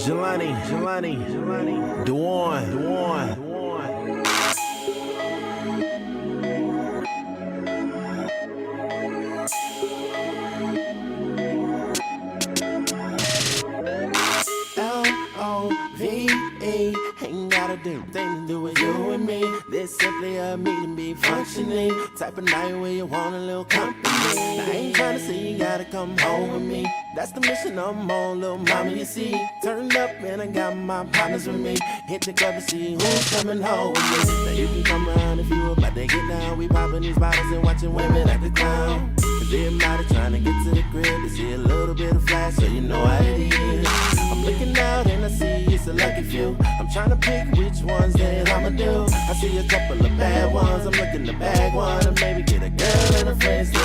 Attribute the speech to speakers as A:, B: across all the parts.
A: Jelani, Dwan. L-O-V-E, ain't got a damn thing to do with you and me. This simply a meeting be functioning. Type of night where you want a little company. I ain't trying to say you gotta come home with me. That's the mission I'm on, little mama, you see. Turned up and I got my partners with me. Hit the club to see who's coming home with me. Now you can come around if you about to get down. We popping these bottles and watching women at the clown. Cause everybody trying to get to the crib to see a little bit of flash, so you know how it is. I'm looking out and I see it's a lucky few. I'm trying to pick which ones that I'ma do. I see a couple of bad ones, I'm looking to bag one. Or maybe get a girl and her friends too.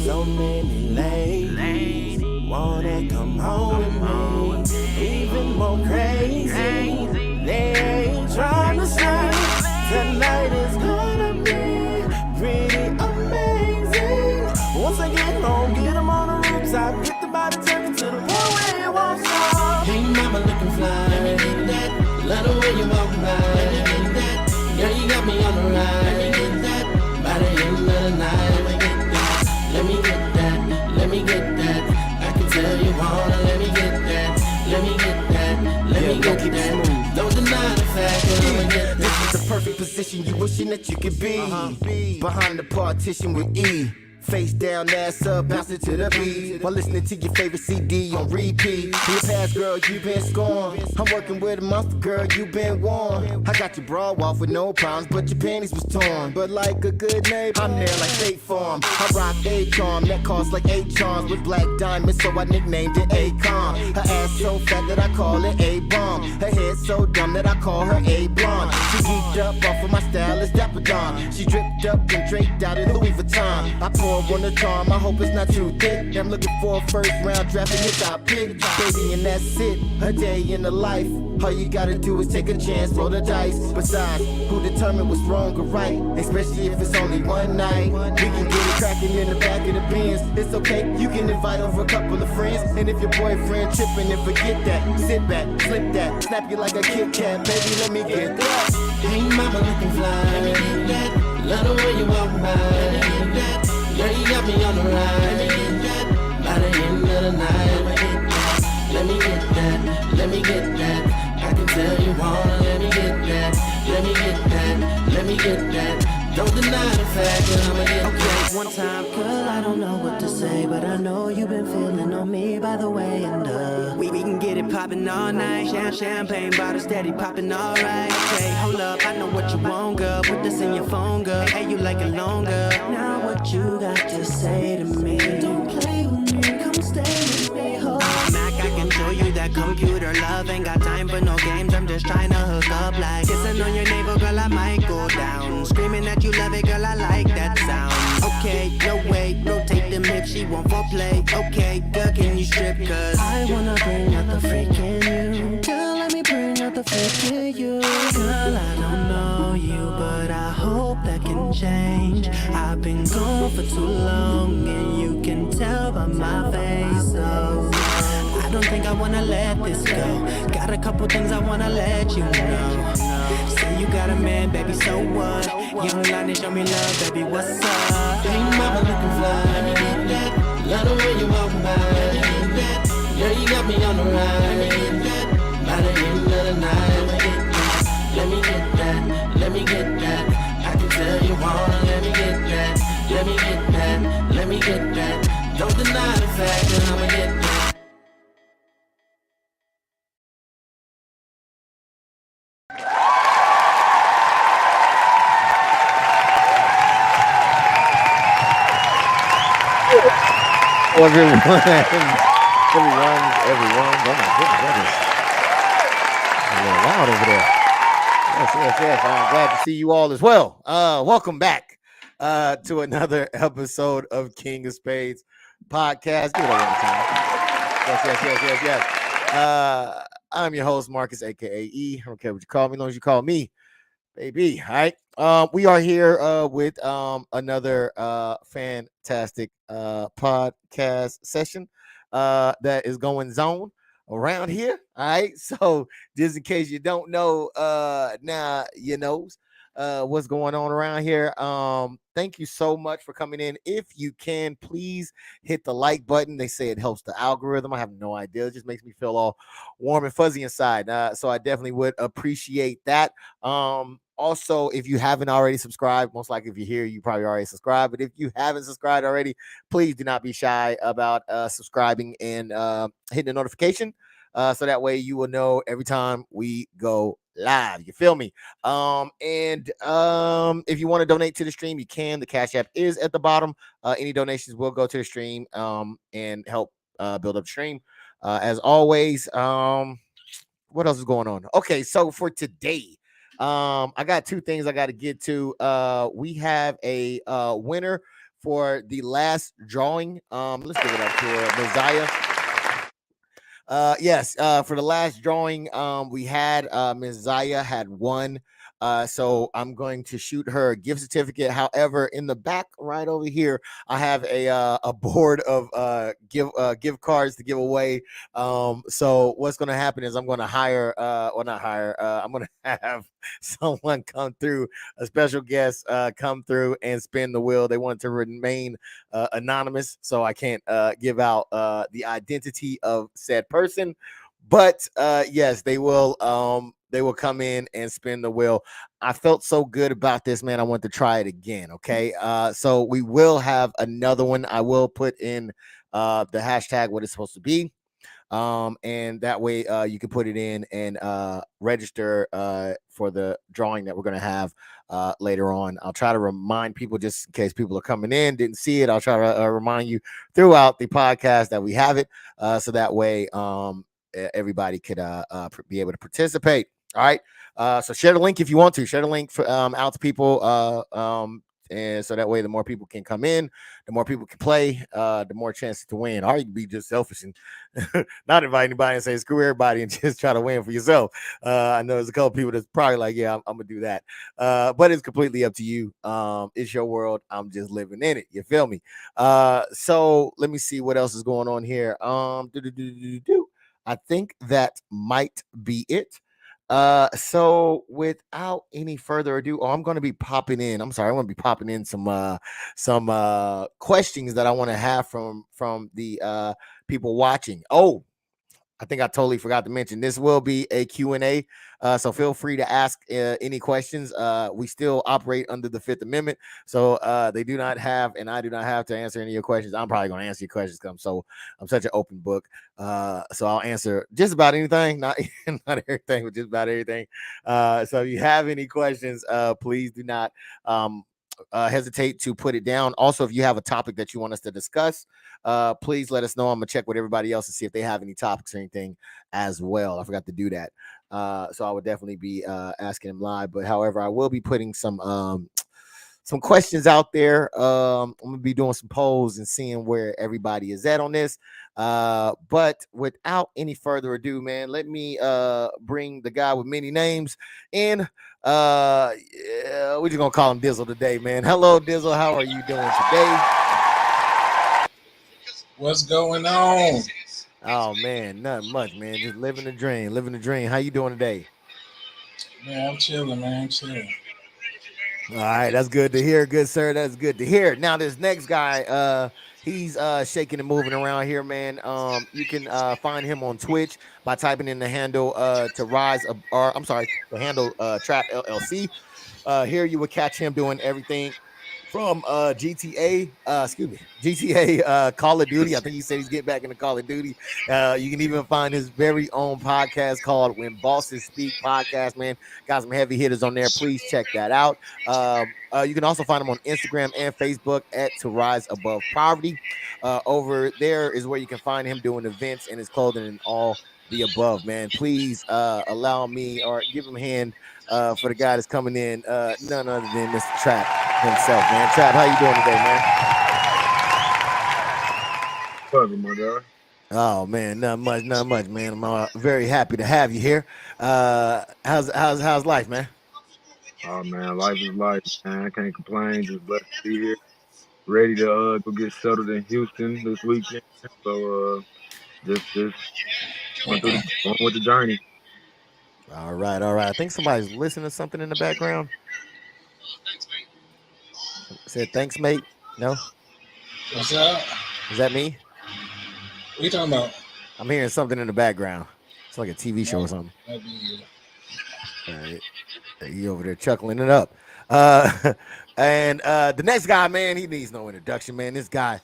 A: So many ladies wanna come home with me. Even more crazy, they ain't trying to say tonight is gonna be pretty amazing. Once I get home, get them on the rooftop, get the body tucked to the point where it won't stop. Hey mama looking fly, let me get that. Love the way you walk by, let me get that. Girl, you got me on the ride, let me get that. By the end of the night, let me get that. Let me get that, let me get that. I can tell you wanna, let me get that. Let me get that, let me get that. Don't deny the fact that I'ma get that.
B: This is the perfect position you wishing that you could be. Behind the partition with E. Face down, ass up, bouncing to the beat. While listening to your favorite CD on repeat. In your past, girl, you been scorned. I'm working with a monster, girl, you been warned. I got your bra off with no problems, but your panties was torn. But like a good neighbor, I'm there like State Farm. I rock A-charm, that costs like 8 charms. With black diamonds, so I nicknamed it A-com. Her ass so fat that I call it A-bomb. Her head so dumb that I call her A-blonde. She geeked up off of my stylist, Dapper Dawn. She dripped up and draped out in Louis Vuitton. I pour on the charm, I hope it's not too thick. I'm looking for a first round draft and hit I pick. Baby, and that's it, a day in the life. All you gotta do is take a chance, roll the dice. Besides, who determined what's wrong or right? Especially if it's only one night. We can get it cracking in the back of the Benz. It's okay, you can invite over a couple of friends. And if your boyfriend tripping, and forget that. Sit back, slip that, snap you like a Kit Kat. Baby, let me get that.
A: Hey mama looking fly, let me get that. Love the way you walk by, let me get that. Girl, you got me on the ride, let me get that. By the end of the night, let me get that. Let me get that. I can tell you wanna, let me get that. Let me get that. Let me get that. Don't deny the fact that I'ma get that.
C: One time, girl, I don't know what to say, but I know you've been feeling on me by the way, and we can get it poppin' all night. Champagne bottle steady poppin' all right. Okay, hold up, I know what you want, girl. Put this in your phone, girl. Hey, you like it longer? Now what you got to say to me? Don't play with me, come stay with me, hold Mac, I can show you that computer love. Ain't got time for no games, I'm just trying to hook up like kissing on your navel, girl, I might go down. Screaming that you love it, girl, I like that sound. Okay, no way, rotate them hips, she want foreplay. Okay, girl, can you strip? Cause I wanna bring out the freak in you. Girl, let me bring out the freak in you. Girl, I don't know you, but I hope that can change. I've been gone for too long, and you can tell by my face, so I don't think I wanna let this go. Got a couple things I wanna let you know. Say you got a man, baby, so what? You don't lie to show me love, baby, what's up?
A: Hey mama looking fly, let me get that. Love the way you walk by, let me get that. Girl, you got me on the ride, let me get that. By the end of the night, let me get that. Let me get that. I can tell you wanna, let me get that. Let me get that. Let me get that. Don't deny the fact that I'ma get that.
D: Everyone. Oh my goodness, that is a little loud over there. Yes. I'm glad to see you all as well. Welcome back to another episode of King of Spades podcast. Give it one more time. Yes. I'm your host, Marcus, aka E. I don't care what you call me, as long as you call me Baby. All right. We are here with another fantastic podcast session that is going zone around here. All right. So just in case you don't know, now you know what's going on around here. Thank you so much for coming in. If you can, please hit the like button. They say it helps the algorithm. I have no idea. It just makes me feel all warm and fuzzy inside. So I definitely would appreciate that. Also, if you haven't already subscribed, most likely if you're here, you probably already subscribed. But if you haven't subscribed already, please do not be shy about subscribing and hitting the notification. So that way you will know every time we go live. You feel me? And if you want to donate to the stream, you can. The Cash App is at the bottom. Any donations will go to the stream and help build up the stream. As always, what else is going on? Okay, so for today, I got two things I got to get to. We have a winner for the last drawing. Let's give it up to Messiah. Yes, for the last drawing, we had Ms. Zaya had won. So I'm going to shoot her a gift certificate. However, in the back right over here, I have a board of gift cards to give away. So what's going to happen is I'm going to hire, or not hire, I'm going to have someone come through, a special guest come through and spin the wheel. They want to remain anonymous, so I can't give out the identity of said person. But yes, they will come in and spin the wheel. I felt so good about this, man. I want to try it again. Okay. So we will have another one. I will put in the hashtag what it's supposed to be. And that way you can put it in and register for the drawing that we're going to have later on. I'll try to remind people, just in case people are coming in, didn't see it. I'll try to remind you throughout the podcast that we have it, so that way everybody could be able to participate. All right. So share the link if you want to. Share the link for, out to people. And so that way, the more people can come in, the more people can play, the more chances to win. Or you can be just selfish and not invite anybody and say screw everybody and just try to win for yourself. I know there's a couple people that's probably like, yeah, I'm gonna do that. But it's completely up to you. It's your world. I'm just living in it. You feel me? So let me see what else is going on here. I think that might be it. So without any further ado, I'm going to be popping in. I'm sorry, I'm going to be popping in some questions that I want to have from the people watching. Oh, I think I totally forgot to mention this will be a Q&A. So feel free to ask any questions. We still operate under the Fifth Amendment. So they do not have, and I do not have to answer any of your questions. I'm probably going to answer your questions because I'm such an open book. So I'll answer just about anything, not everything, but just about everything. So if you have any questions, please do not hesitate to put it down. Also, if you have a topic that you want us to discuss, please let us know. I'm gonna check with everybody else to see if they have any topics or anything as well. I forgot to do that. So I would definitely be asking them live. But however, I will be putting some questions out there. I'm gonna be doing some polls and seeing where everybody is at on this. But without any further ado, man, let me bring the guy with many names in. Yeah, we're just gonna call him Dizzle today, man. Hello, Dizzle. How are you doing today?
E: What's going on?
D: Oh man, nothing much, man. Just living the dream, living the dream. How you doing today?
E: Man, I'm chilling, man. I'm chilling.
D: All right, that's good to hear, good sir. That's good to hear. Now this next guy, he's shaking and moving around here, man. You can find him on Twitch by typing in the handle to rise, or I'm sorry, the handle Trap LLC. Here you will catch him doing everything from GTA, Call of Duty. I think he said he's getting back into Call of Duty. You can even find his very own podcast called When Bosses Speak Podcast, man. Got some heavy hitters on there. Please check that out. You can also find him on Instagram and Facebook at To Rise Above Poverty. Over there is where you can find him doing events and his clothing and all the above, man. Please allow me or give him a hand for the guy that's coming in, none other than Mr. Trap himself, man. Trap, how you doing today, man?
F: Fuck my dog.
D: Oh man, not much, man. I'm very happy to have you here. How's life, man?
F: Oh man, life is life, man. I can't complain. Just blessed to be here. Ready to go get settled in Houston this weekend. So just going with the journey.
D: All right, all right. I think somebody's listening to something in the background. Said thanks, mate. No,
E: What's up?
D: is that me?
E: What you talking about?
D: I'm hearing something in the background. It's like a TV show or something.
E: That'd be you.
D: All right. He over there chuckling it up. Uh, and the next guy, man, he needs no introduction, man. This guy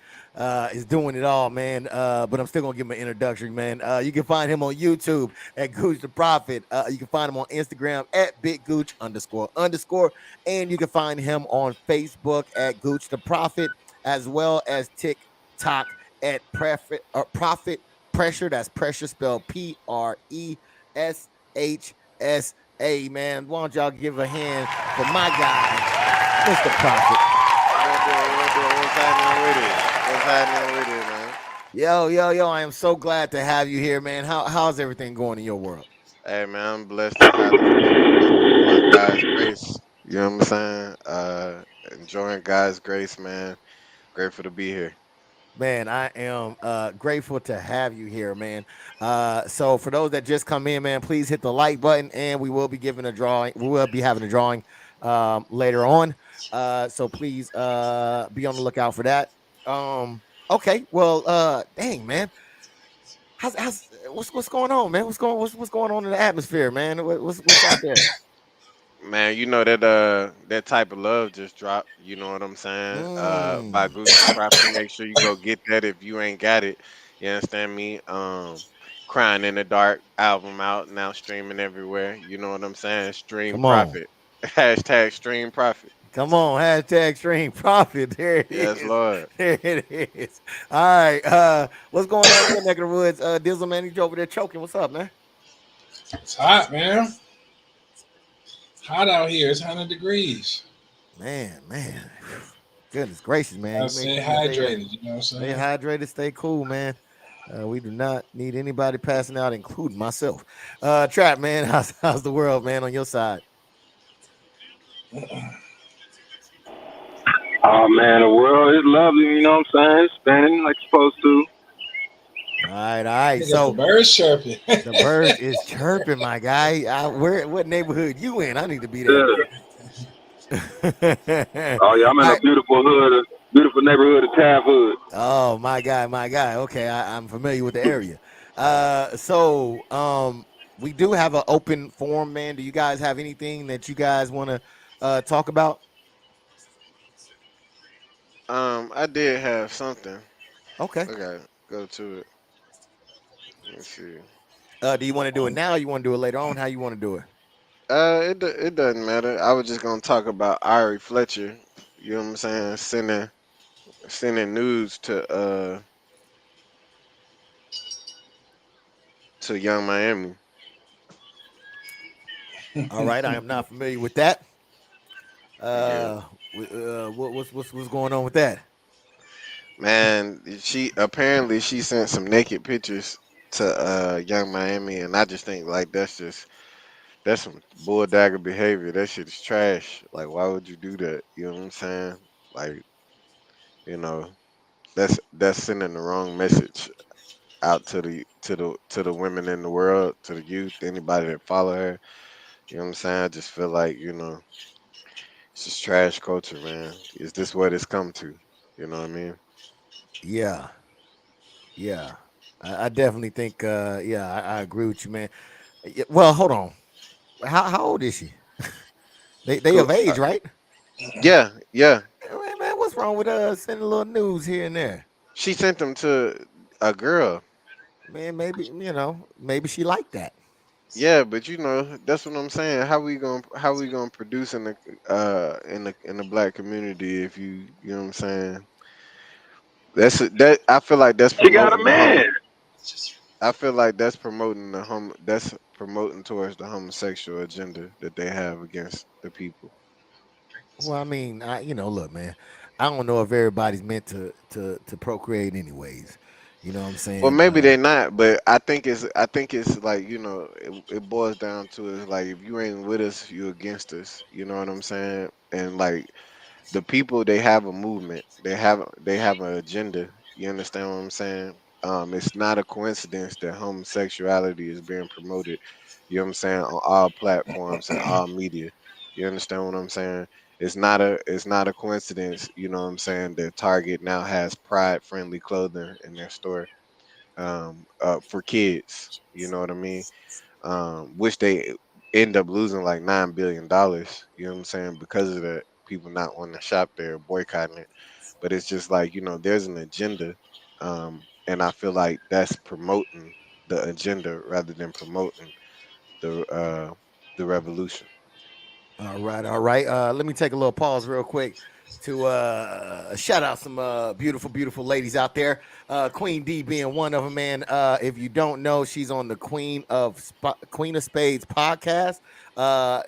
D: is doing it all, man. But I'm still gonna give him an introduction, man. You can find him on YouTube at Gooch the Prophet. You can find him on Instagram at @BigGooch__, and you can find him on Facebook at Gooch the Prophet, as well as TikTok at Prophet Pressure. That's pressure spelled PRESHS. Hey, man, why don't y'all give a hand for my guy, Mr. Prophet?
G: What's happening with it? What's happening with it, man?
D: Yo, I am so glad to have you here, man. How's everything going in your world?
G: Hey, man, I'm blessed to highly favored by God's grace. You know what I'm saying? Enjoying God's grace, man. Grateful to be here.
D: Man, I am grateful to have you here, man. So for those that just come in, man, please hit the like button, and we will be giving a drawing. We will be having a drawing later on. So please be on the lookout for that. Okay, well, dang, man, what's going on, man? What's going on in the atmosphere, man? What's out there?
G: Man, you know that that type of love just dropped. You know what I'm saying? By
D: Mm,
G: Gucci the Prophet. Make sure you go get that if you ain't got it. You understand me? Crying in the Dark album out now, streaming everywhere. You know what I'm saying? Stream
D: come on.
G: profit. Hashtag stream profit.
D: Come on, hashtag stream profit. There it
G: Yes,
D: is.
G: Lord.
D: There it is. All right. What's going on in your neck of the woods? Dizzle, man, he's over there choking. What's up, man?
E: It's hot, man. Hot out here. It's 100 degrees.
D: Man. Goodness gracious, man.
E: I
D: You make
E: stay
D: sure you
E: hydrated. You know what I'm
D: stay
E: saying?
D: hydrated, stay cool, man. We do not need anybody passing out, including myself. Trap, man, how's the world, man, on your side?
F: Oh man, the world is lovely. You know what I'm saying? It's spinning like it's supposed to.
D: All right, all right.
E: Look at the
D: So
E: birds chirping.
D: the birds is chirping, my guy. What neighborhood you in? I need to be there.
F: Yeah.
D: All
F: Oh yeah, I'm in a
D: right.
F: beautiful neighborhood of Tav Hood.
D: Oh, my guy, my guy. Okay, I'm familiar with the area. So we do have an open forum, man. Do you guys have anything that you guys want to talk about?
G: I did have something.
D: Okay.
G: Okay, go to it. Let's see.
D: Do you want to do it now? Or you want to do it later on? How you want to do it?
G: It doesn't matter. I was just gonna talk about Ari Fletcher. You know what I'm saying? Sending news to Young Miami.
D: All right. I am not familiar with that.
G: Yeah,
D: What's going on with that?
G: man. She sent some naked pictures to Young Miami, and I just think like that's some bull dagger behavior. That shit is trash. Like, why would you do that? You know what I'm saying? Like, you know, that's sending the wrong message out to the women in the world, to the youth, anybody that follow her. You know what I'm saying? I just feel like, it's just trash culture, man. Is this what it's come to? You know what I mean?
D: Yeah. Yeah. I definitely think. Yeah, I agree with you, man. Well, hold on. How old is she? They
G: Cool.
D: of age, right?
G: Yeah.
D: Man, what's wrong with sending a little news here and there?
G: She sent them to a girl.
D: Man, maybe maybe she liked that.
G: Yeah, but that's what I'm saying. How we gonna produce in the black community if you know what I'm saying? That I feel like that's
F: She got a
G: promoting the
F: man.
G: I feel like that's promoting towards the homosexual agenda that they have against the people.
D: Well, I mean, look, man, I don't know if everybody's meant to procreate anyways. You know what I'm
G: Well,
D: saying?
G: maybe they not, but I think it's like it boils down to is like if you ain't with us, you against us. You know what I'm saying? And like the people, they have a movement, they have an agenda. You understand what I'm saying? It's not a coincidence that homosexuality is being promoted, you know what I'm saying, on all platforms and all media. You understand what I'm saying? It's not a coincidence, you know what I'm saying, that Target now has pride friendly clothing in their store, for kids, you know what I mean, which they end up losing like $9 billion. You know what I'm saying? Because of that, people not wanting to shop there, boycotting it. But it's just like there's an agenda, and I feel like that's promoting the agenda rather than promoting the uh, the revolution.
D: All right, all right. Let me take a little pause real quick to shout out some beautiful, beautiful ladies out there. Queen D being one of them, man. If you don't know, she's on the Queen of Spades podcast,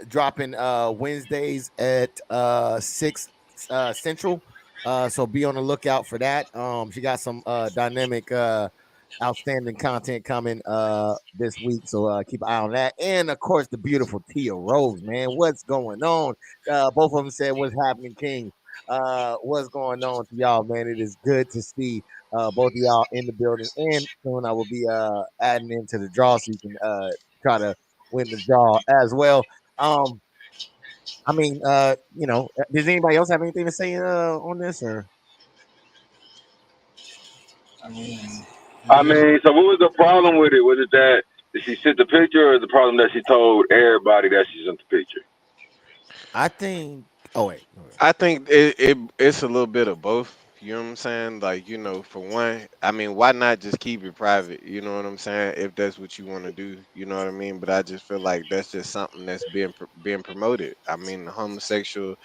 D: dropping Wednesdays at 6 Central. So be on the lookout for that. She got some dynamic outstanding content coming this week, so keep an eye on that. And of course the beautiful Tia Rose, man, what's going on? Both of them said what's happening, King. What's going on to y'all, man? It is good to see both of y'all in the building, and soon I will be adding into the draw so you can try to win the draw as well. I mean, does anybody else have anything to say on this, or
E: I mean,
F: I
E: yeah.
F: mean, so what was the problem with it? Was it that did she sent the picture, or is the problem that she told everybody that she sent the picture?
D: I think? Oh wait, okay.
G: I think it's a little bit of both. You know what I'm saying? Like, for one, I mean, why not just keep it private? You know what I'm saying? If that's what you want to do, you know what I mean? But I just feel like that's just something that's being promoted. I mean, the homosexual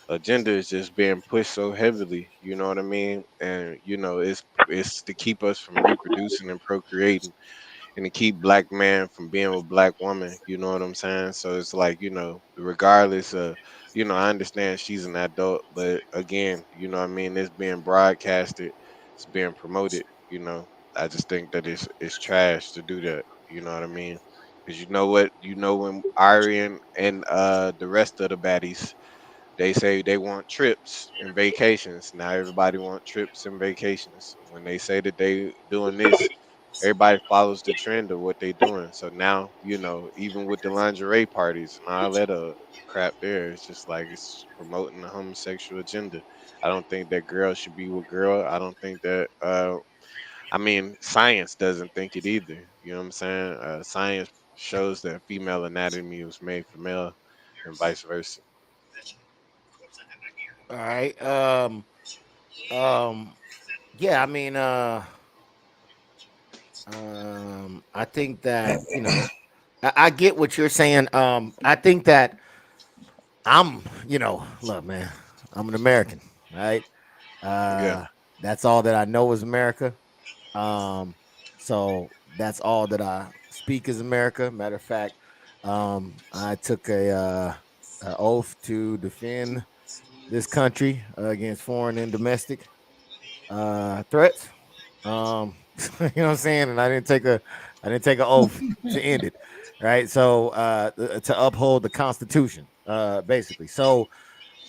G: agenda is just being pushed so heavily, you know what I mean? And it's to keep us from reproducing and procreating, and to keep black man from being with black woman, you know what I'm saying? So it's like, regardless of, I understand she's an adult, but again, what I mean, it's being broadcasted, it's being promoted, you know. I just think that it's trash to do that, you know what I mean? Because you know what, when Ari and the rest of the baddies, they say they want trips and vacations. Now everybody want trips and vacations. When they say that they doing this, everybody follows the trend of what they doing. So now, even with the lingerie parties and all that crap there, it's just like it's promoting the homosexual agenda. I don't think that girl should be with girl. I don't think that I mean, science doesn't think it either. You know what I'm saying? Science shows that female anatomy was made for male and vice versa.
D: All right. Um, yeah, I mean, I think that, I get what you're saying. I think that look, man, I'm an American, right?
G: Yeah.
D: That's all that I know is America. Um, so that's all that I speak is America. Matter of fact, I took a oath to defend this country against foreign and domestic threats. You know what I'm saying? And I didn't take an oath to end it, right? So to uphold the Constitution, basically. So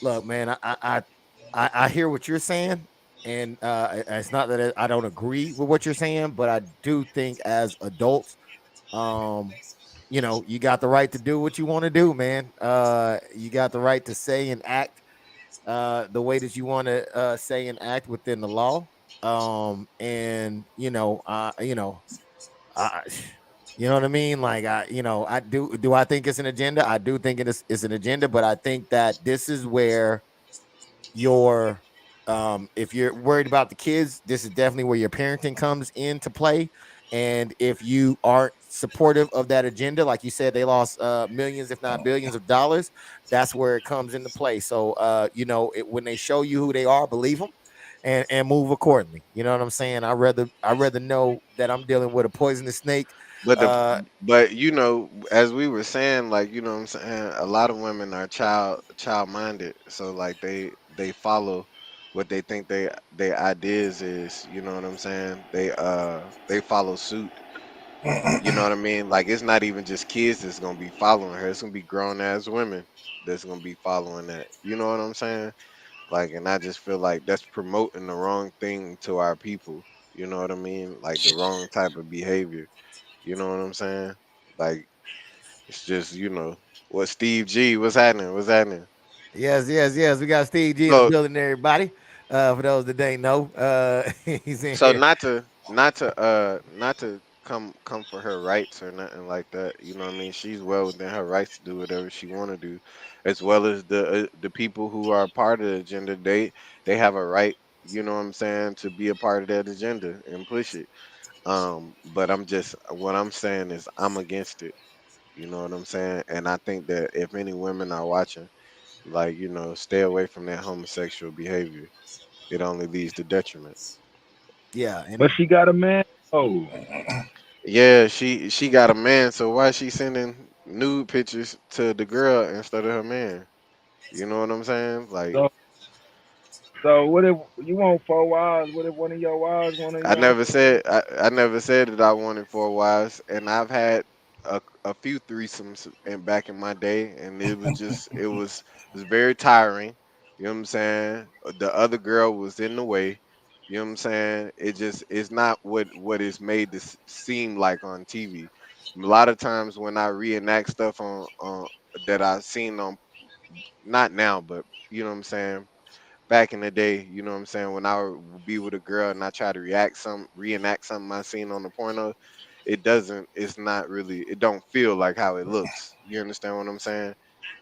D: look, man, I hear what you're saying, and it's not that I don't agree with what you're saying, but I do think as adults, um, you got the right to do what you want to do, man. You got the right to say and act the way that you want to say and act within the law. And I, you know what I mean? Like I do I think it's an agenda? I do think it's an agenda, but I think that this is where your if you're worried about the kids, this is definitely where your parenting comes into play. And if you aren't supportive of that agenda, like you said, they lost millions if not billions of dollars. That's where it comes into play. So when they show you who they are, believe them and move accordingly. You know what I'm saying? I rather know that I'm dealing with a poisonous snake.
G: But the
D: uh
G: but as we were saying, like, what I'm saying, a lot of women are child minded, so like they follow what they think they ideas is. You know what I'm saying? They follow suit. You know what I mean? Like it's not even just kids that's gonna be following her. It's gonna be grown ass women that's gonna be following that. You know what I'm saying? Like, and I just feel like that's promoting the wrong thing to our people. You know what I mean? Like the wrong type of behavior. You know what I'm saying? Like it's just, what Steve G, what's happening? What's happening?
D: Yes, yes, yes. We got Steve G in the
G: So
D: building, everybody. For those that didn't know, he's in
G: so
D: here.
G: not to come for her rights or nothing like that. You know what I mean? She's well within her rights to do whatever she want to do, as well as the people who are part of the agenda. They have a right. You know what I'm saying, to be a part of that agenda and push it. But what I'm saying is I'm against it. You know what I'm saying? And I think that if any women are watching, like, stay away from that homosexual behavior. It only leads to detriment.
D: Yeah,
F: But
D: and
F: she got a man. Oh,
G: Yeah, she got a man, so why is she sending nude pictures to the girl instead of her man? You know what I'm saying? Like,
F: so so what if you want 4 wives? What if one of your wives, one of
G: I never said that I wanted four wives, and I've had a few threesomes back in my day, and it was very tiring. You know what I'm saying? The other girl was in the way. You know what I'm saying? It's not what it's made to seem like on TV. A lot of times when I reenact stuff on that I seen on, not now, but you know what I'm saying, back in the day, you know what I'm saying, when I would be with a girl and I try to reenact something I seen on the porno, it's not really, it don't feel like how it looks. You understand what I'm saying?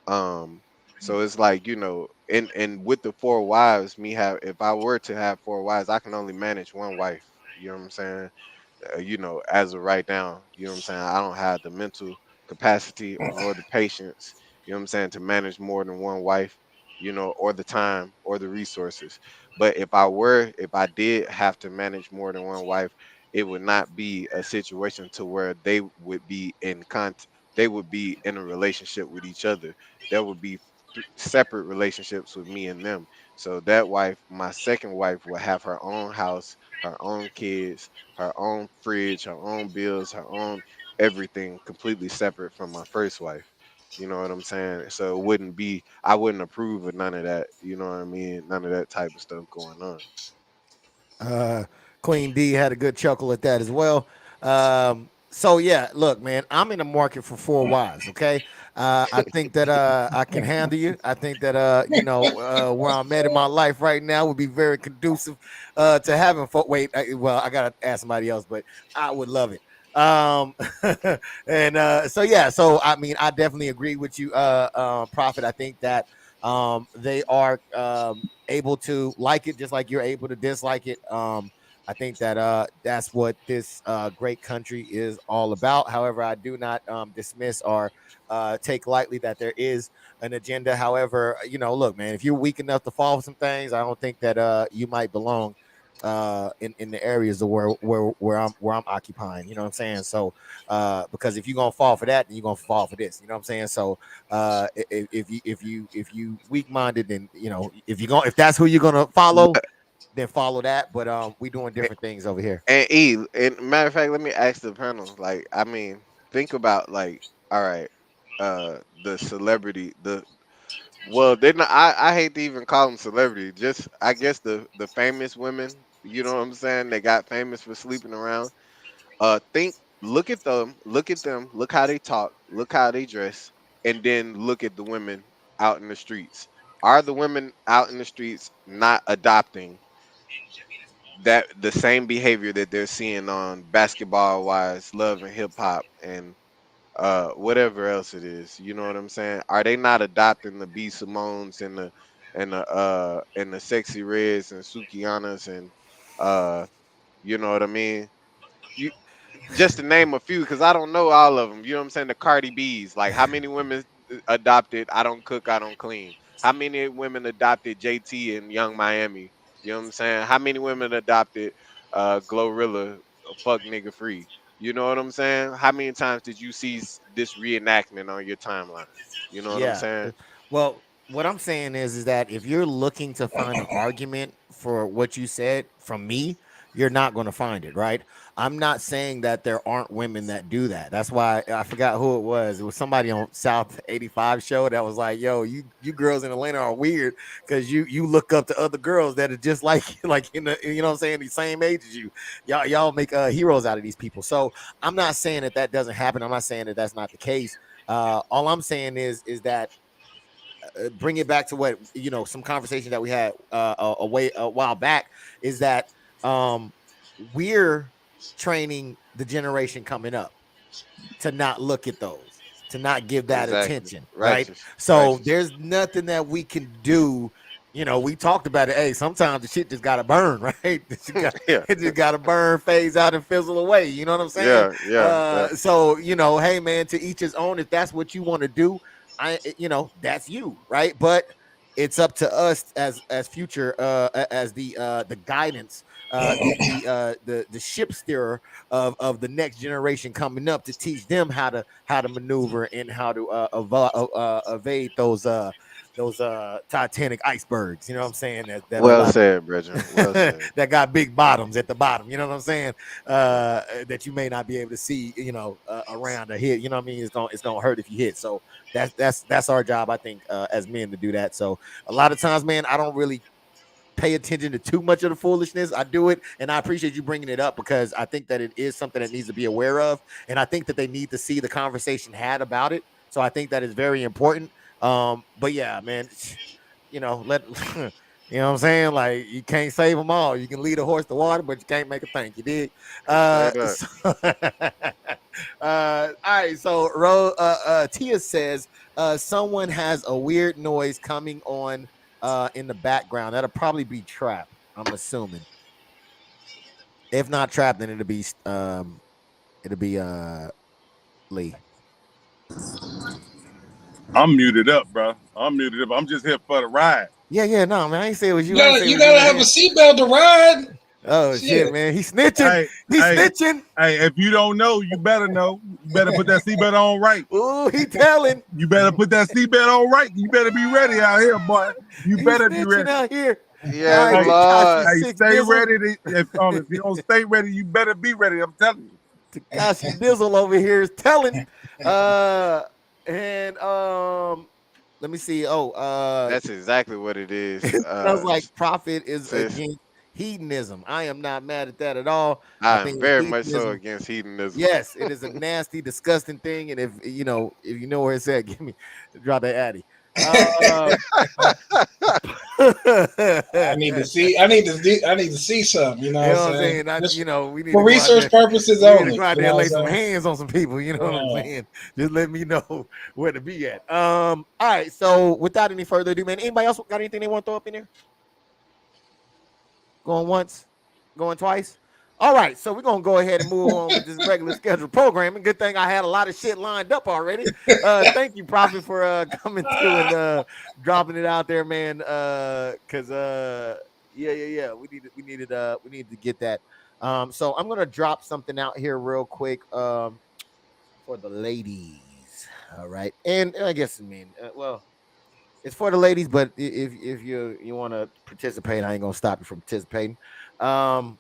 G: Um, so it's like, and with the four wives, if I were to have four wives, I can only manage one wife. You know what I'm saying? As of right now, you know what I'm saying? I don't have the mental capacity or nor the patience, you know what I'm saying, to manage more than one wife, or the time or the resources. But if I did have to manage more than one wife, it would not be a situation to where they would be in a relationship with each other. There would be separate relationships with me and them. So that wife, my second wife, would have her own house, her own kids, her own fridge, her own bills, her own everything, completely separate from my first wife. You know what I'm saying? So I wouldn't approve of none of that. You know what I mean? None of that type of stuff going on.
D: uh, Queen D had a good chuckle at that as well. So yeah, look, man, I'm in the market for four wives. Okay, I think that I can handle you. I think that where I'm at in my life right now would be very conducive to having four. Wait, well, I gotta ask somebody else, but I would love it. Um, and so yeah, so I mean, I definitely agree with you, Prophet. I think that they are able to like it just like you're able to dislike it. I think that that's what this great country is all about. However, I do not dismiss or take lightly that there is an agenda. However, look, man, if you're weak enough to fall for some things, I don't think that you might belong in the areas of where I'm occupying. You know what I'm saying? So because if you're gonna fall for that, then you're gonna fall for this. You know what I'm saying? So if you weak minded, then if that's who you're gonna follow, then follow that. But we doing different things over here.
G: And matter of fact, let me ask the panel. Like, I mean, think about, like, all right, the celebrity, well, they're not. I hate to even call them celebrity. Just, I guess, the famous women. You know what I'm saying? They got famous for sleeping around. Think, look at them, look how they talk, look how they dress, and then look at the women out in the streets. Are the women out in the streets not adopting the same behavior that they're seeing on Basketball Wives, Love and Hip Hop, and whatever else it is? You know what I'm saying? Are they not adopting the B Simones and the Sexy Reds and Sukianas and uh you know what I mean? You just to name a few, because I don't know all of them. You know what I'm saying? The Cardi B's, like, how many women adopted "I don't cook, I don't clean"? How many women adopted JT and Young Miami? You know what I'm saying? How many women adopted Glorilla, fuck nigga free? You know what I'm saying? How many times did you see this reenactment on your timeline? You know what I'm
D: Yeah.
G: saying?
D: Well. what I'm saying is that if you're looking to find an argument for what you said from me, you're not going to find it, right? I'm not saying that there aren't women that do that. That's why I forgot who it was. It was somebody on South 85 show that was like, "Yo, you girls in Atlanta are weird because you look up to other girls that are just like like in the you know what I'm saying the same age as you. Y'all make heroes out of these people." So I'm not saying that that doesn't happen. I'm not saying that that's not the case. All I'm saying is that bring it back to what some conversation that we had a while back is that um we're training the generation coming up to not look at those, to not give that
G: Exactly.
D: attention, right?
G: Righteous.
D: So
G: Righteous.
D: there's nothing that we can do. We talked about it. Hey, sometimes the shit just gotta burn, right?
G: Yeah.
D: It just gotta burn, phase out, and fizzle away. You know what I'm saying?
G: Yeah. Yeah. Yeah.
D: So hey man, to each his own. If that's what you want to do, that's you, right? But it's up to us as future as the guidance, the ship steerer of the next generation coming up to teach them how to maneuver and how to evade those Titanic icebergs. You know what I'm saying? That a
G: Well
D: lot
G: said, Brethren. Well said.
D: that got big bottoms at the bottom. You know what I'm saying? That you may not be able to see. Around a hit. You know what I mean? It's gonna hurt if you hit. So that's our job, I think, as men to do that. So a lot of times, man, I don't really pay attention to too much of the foolishness. I do it, and I appreciate you bringing it up because I think that it is something that needs to be aware of, and I think that they need to see the conversation had about it. So I think that is very important. But yeah, man, let you know what I'm saying. Like you can't save them all. You can lead a horse to water, but you can't make a tank. You did.
G: Straight up.
D: All right. So Tia says someone has a weird noise coming on in the background. That'll probably be trap, I'm assuming. If not trap, then it'll be Lee.
H: I'm muted up, bro. I'm muted up. I'm just here for the ride.
D: Yeah, no, man. I ain't say it was
E: You
D: you. I ain't
E: gotta
D: say it
E: you
D: was you,
E: gotta have a
D: man.
E: seatbelt to ride.
D: Oh shit,
E: Shit.
D: man. He's snitching.
H: Hey,
D: He's
H: hey,
D: snitching.
H: hey, if you don't know, you better know. You better put that seatbelt on right.
D: Ooh, he telling.
H: You better put that seatbelt on right. You better be ready out here, boy. You
D: He's
H: better be
D: snitching
H: ready.
D: out here. All
G: Yes,
D: right,
H: Hey,
D: Takashi
G: Lord.
H: hey,
D: Six
H: stay
D: Dizzle.
H: ready. If you don't stay ready, you better be ready. I'm telling you.
D: Takashi Dizzle over here is telling. And let me see.
G: That's exactly what it is.
D: Sounds like Prophet is
G: Sis.
D: against hedonism. I am not mad at that at all. I
G: I am
D: think
G: very much so
D: hedonism,
G: against hedonism.
D: yes, it is a nasty, disgusting thing. And if you know where it's at, give me drop that addy.
E: I need to see. I need to. I need to see something. You know
D: You
E: what I'm
D: know what I'm
E: saying?
D: saying?
E: Just
D: We need to
E: for
D: go out
E: research
D: there.
E: purposes
D: We need to
E: only.
D: go out
E: You
D: there
E: know
D: and lay
E: what
D: some
E: I'm saying?
D: hands on some people. You know what I'm
E: Yeah.
D: saying? Just let me know where to be at. All right. So without any further ado, man, anybody else got anything they want to throw up in there? Going once, going twice. All right, so we're gonna go ahead and move on with this regular scheduled programming. Good thing I had a lot of shit lined up already. Thank you, Prophet, for coming through and dropping it out there, man. Cause yeah. We needed to get that. So I'm gonna drop something out here real quick for the ladies. All right, and I guess well, it's for the ladies, but if you want to participate, I ain't gonna stop you from participating. Um,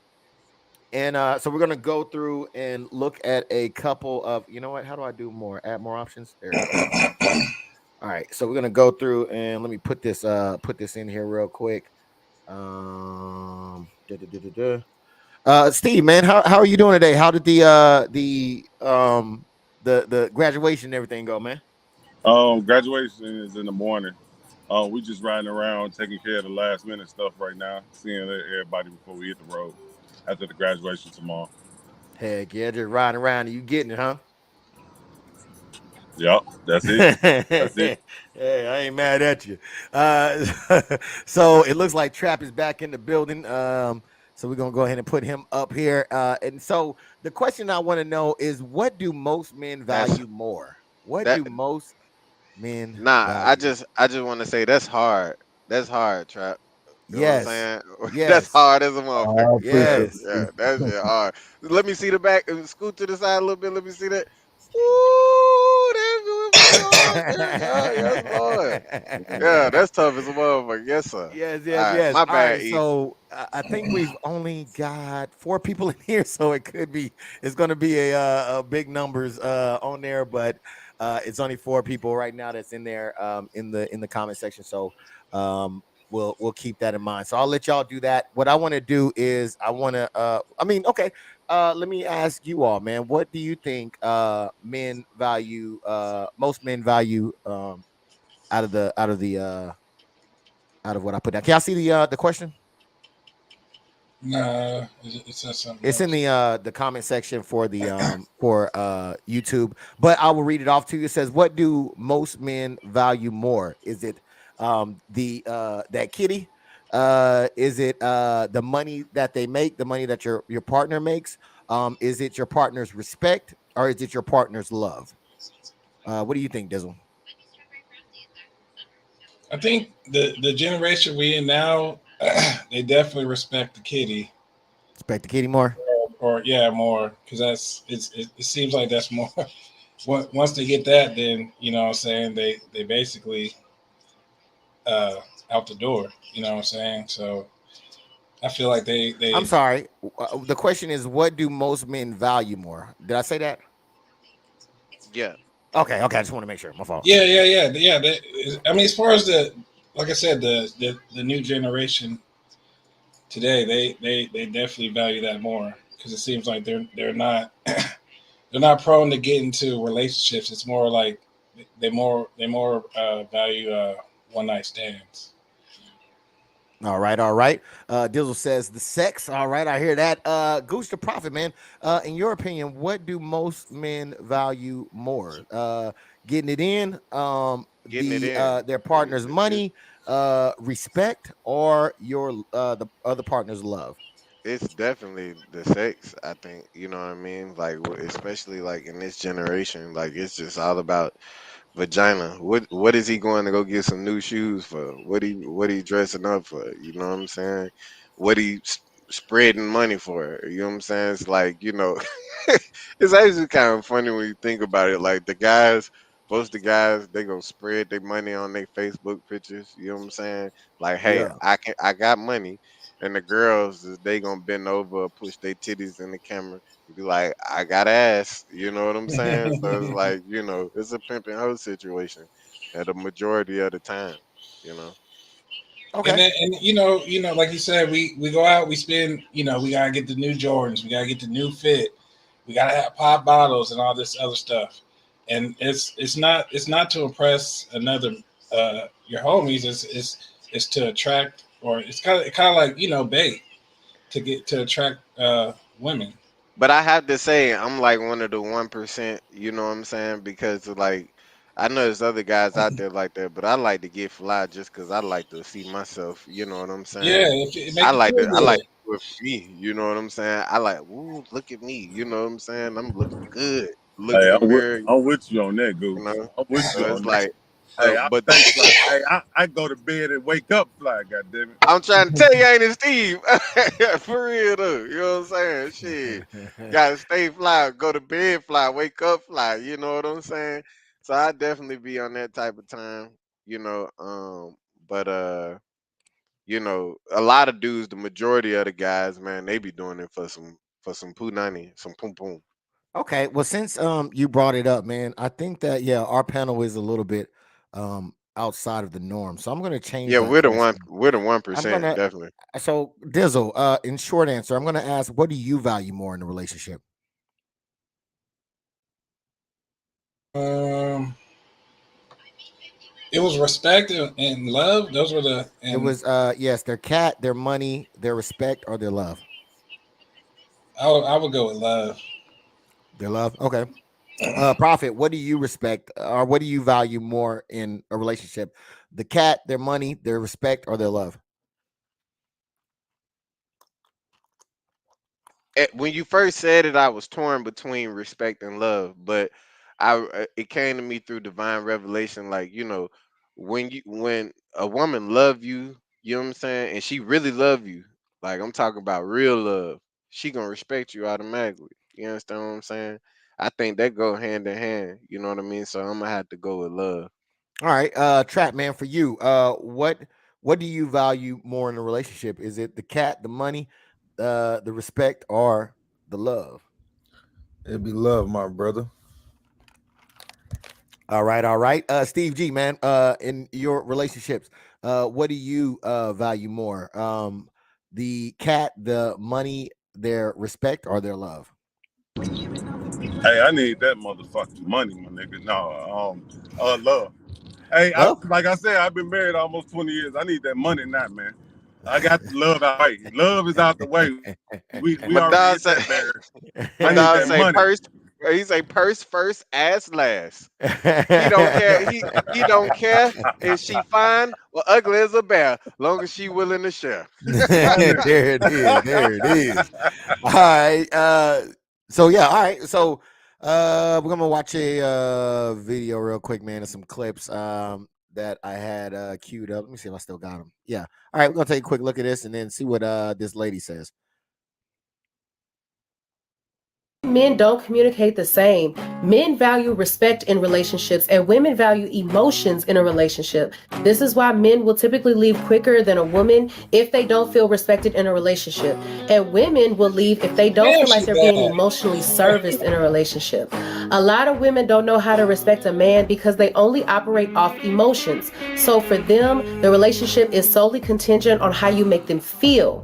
D: and so we're gonna go through and look at a couple of, you know what? How do I do more? Add more options. There we go. All right, so we're gonna go through and let me put this in here real quick. Da, da, da, da, da. Steve, man, how are you doing today? How did the graduation and everything go, man?
H: Graduation is in the morning. We just riding around taking care of the last minute stuff right now, seeing everybody before we hit the road after the graduation tomorrow.
D: Heck yeah, just riding around and you getting it, huh?
H: Yep, that's it. That's it.
D: Hey, I ain't mad at you. Uh, so it looks like Trap is back in the building. So we're gonna go ahead and put him up here. And so the question I want to know is, what do most men
G: That's
D: value more? What
G: that.
D: do most men
G: Nah, I
D: value?
G: just I just want to say that's hard. That's hard, Trap. You know what I'm
D: Yes,
G: saying? That's
D: yes,
G: hard as a motherfucker.
H: I appreciate
D: yes.
G: Yeah,
H: it.
G: that's shit hard. Let me see the back and scoot to the side a little bit. Let me see that. Ooh, that's what we okay. Yes, Lord. Yeah,
D: yes,
G: that's tough as a motherfucker. Yes, sir.
D: yes,
G: All right,
D: yes.
G: my
D: All
G: bad,
D: right,
G: E.
D: so I think we've only got 4 people in here, so it's going to be a big numbers on there, but it's only 4 people right now that's in there in the comment section. So we'll keep that in mind. So I'll let y'all do that. What I want to do is I want to okay, let me ask you all, man. What do you think men value most men value out of out of what I put down? Can y'all see the question?
E: Nah, it says something
D: It's in
E: else.
D: the comment section for YouTube, but I will read it off to you. It says, "What do most men value more? Is it the that kitty? Is it the money that they make, the money that your partner makes? Is it your partner's respect, or is it your partner's love? What do you think, Dizzle?
E: I think the generation we in now, they definitely respect the kitty,
D: Respect the kitty more?
E: or yeah, more because it seems like that's more. Once they get that, then what I'm saying they basically uh, out the door. You know what I'm saying? So I feel like
D: I'm
E: they
D: sorry. The question is, what do most men value more? Did I say that?
G: Yeah.
D: Okay, okay. I just want to make sure. My fault.
E: yeah. I mean, as far as like I said, the new generation today, they definitely value that more because it seems like they're not they're not prone to get into relationships. It's more like they more value one night stands.
D: All right, all right. Dizzle says the sex. All right, I hear that. Goose the Prophet, man. In your opinion, what do most men value more? Getting it in,
G: Getting it in.
D: their partner's money, respect, or the other partner's love.
G: It's definitely the sex. I think you know what I mean. Like especially like in this generation, like it's just all about vagina. What is he going to go get some new shoes for? What he dressing up for? You know what I'm saying? What he spreading money for? You know what I'm saying? It's like it's actually kind of funny when you think about it. Like the guys, most of the guys, they gonna spread their money on their Facebook pictures. You know what I'm saying? Like, hey,
D: Yeah.
G: I got money. And the girls, they gonna bend over, push their titties in the camera, be like, I got ass. You know what I'm saying? So it's like, it's a pimping hoe situation at a majority of the time, you know.
E: And
D: Okay.
E: then, and like you said, we go out, we spend, we gotta get the new Jordans, we gotta get the new fit, we gotta have pop bottles and all this other stuff, and it's not to impress another your homies, it's to attract, or it's kind of like bait to attract women.
G: But I have to say, I'm like one of the 1%, you know what I'm saying? Because like, I know there's other guys out there like that, but I like to get fly just because I like to see myself, you know what I'm
E: Yeah,
G: saying?
E: it make you feel
G: I like
E: good.
G: to do it for me, you know what I'm saying? I like, ooh, look at me, you know what I'm saying? I'm looking good. Look in
H: Hey,
G: the mirror,
H: I'm with you on that,
G: you
H: Goose.
G: know?
H: I'm with
G: So
H: you
G: it's
H: on that.
G: like,
H: Hey, I
G: but
H: stay fly. Hey, I go to bed and wake up fly. God damn it.
G: I'm trying to tell you, ain't it, Steve? For real though, you know what I'm saying? Shit, gotta stay fly, go to bed fly, wake up fly. You know what I'm saying? So I definitely be on that type of time, you know. But a lot of dudes, the majority of the guys, man, they be doing it for some punani, some pum pum.
D: Okay. Well, since you brought it up, man, I think that our panel is a little bit outside of the norm. So I'm gonna change
G: Yeah,
D: that question.
G: we're the one
D: I'm
G: percent,
D: gonna
G: definitely.
D: so Dizzle, in short answer, I'm gonna ask, what do you value more in a relationship?
E: Um, it was respect and love. Those were the
D: It
E: and
D: was yes, their cat, their money, their respect, or their love.
E: I would go with love.
D: Their love. Okay. Prophet, what do you respect or what do you value more in a relationship? The cat, their money, their respect, or their love?
G: When you first said it, I was torn between respect and love, but it came to me through divine revelation. Like when a woman love you, you know what I'm saying, and she really love you. Like I'm talking about real love. She gonna respect you automatically. You understand what I'm saying? I think that go hand in hand. You know what I mean? So I'm gonna have to go with love.
D: All right, Trap Man, for you, what do you value more in a relationship? Is it the cat, the money, the respect, or the love?
I: It'd be love, my brother.
D: All right, all right. Steve G, man, in your relationships, what do you value more? The cat, the money, their respect, or their love?
H: Hey, I need that motherfucking money, my nigga. No, love. Hey,
D: Love?
H: like I said, I've been married almost 20 years. I need that money now, man. I got love out the way. Love is out the way. We
G: My
H: already
G: dog
H: hit
G: say,
H: that barrier.
G: my
H: I need
G: dog
H: that
G: say
H: money.
G: purse. He say purse first, ass last. He don't care. He don't care if she fine or ugly as a bear, long as she willing to share.
D: There it is. There it is. All right. So yeah, all right. So we're gonna watch a video real quick, man, of some clips that I had queued up. Let me see if I still got them. Yeah. All right, we're gonna take a quick look at this and then see what this lady says.
J: Men don't communicate the same. Men value respect in relationships and women value emotions in a relationship. This is why men will typically leave quicker than a woman if they don't feel respected in a relationship. And women will leave if they don't
E: Damn,
J: feel like
E: she
J: they're being
E: bad.
J: emotionally serviced in a relationship. A lot of women don't know how to respect a man because they only operate off emotions. So for them, the relationship is solely contingent on how you make them feel.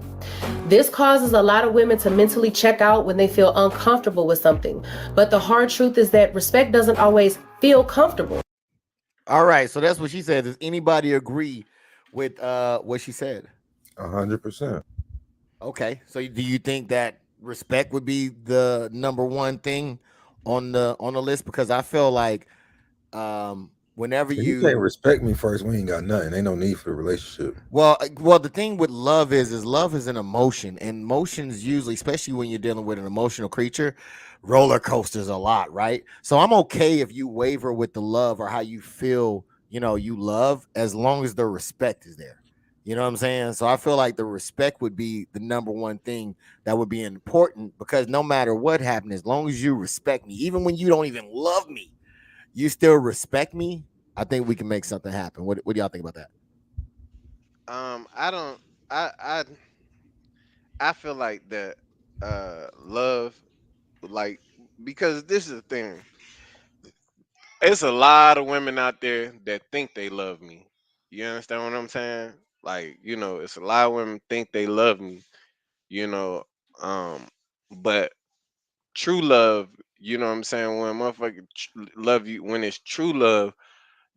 J: This causes a lot of women to mentally check out when they feel uncomfortable with something. But the hard truth is that respect doesn't always feel comfortable.
D: All right, so that's what she said. Does anybody agree with what she said?
I: 100%.
D: Okay, so do you think that respect would be the number one thing on the list? Because I feel like whenever
I: If you can't
D: you
I: respect me first, we ain't got nothing. Ain't no need for the relationship.
D: well, the thing with love is love is an emotion, and emotions usually, especially when you're dealing with an emotional creature, roller coasters a lot, right? So I'm okay if you waver with the love or how you feel, you love, as long as the respect is there. You know what I'm saying? So I feel like the respect would be the number one thing that would be important, because no matter what happened, as long as you respect me, even when you don't even love me, you still respect me. I think we can make something happen. What do y'all think about that?
G: I don't. I I feel like that. Love, like, because this is the thing. It's a lot of women out there that think they love me. You understand what I'm saying? Like, it's a lot of women think they love me. You know, um, but true love, you know what I'm saying? When a motherfucker love you, when it's true love,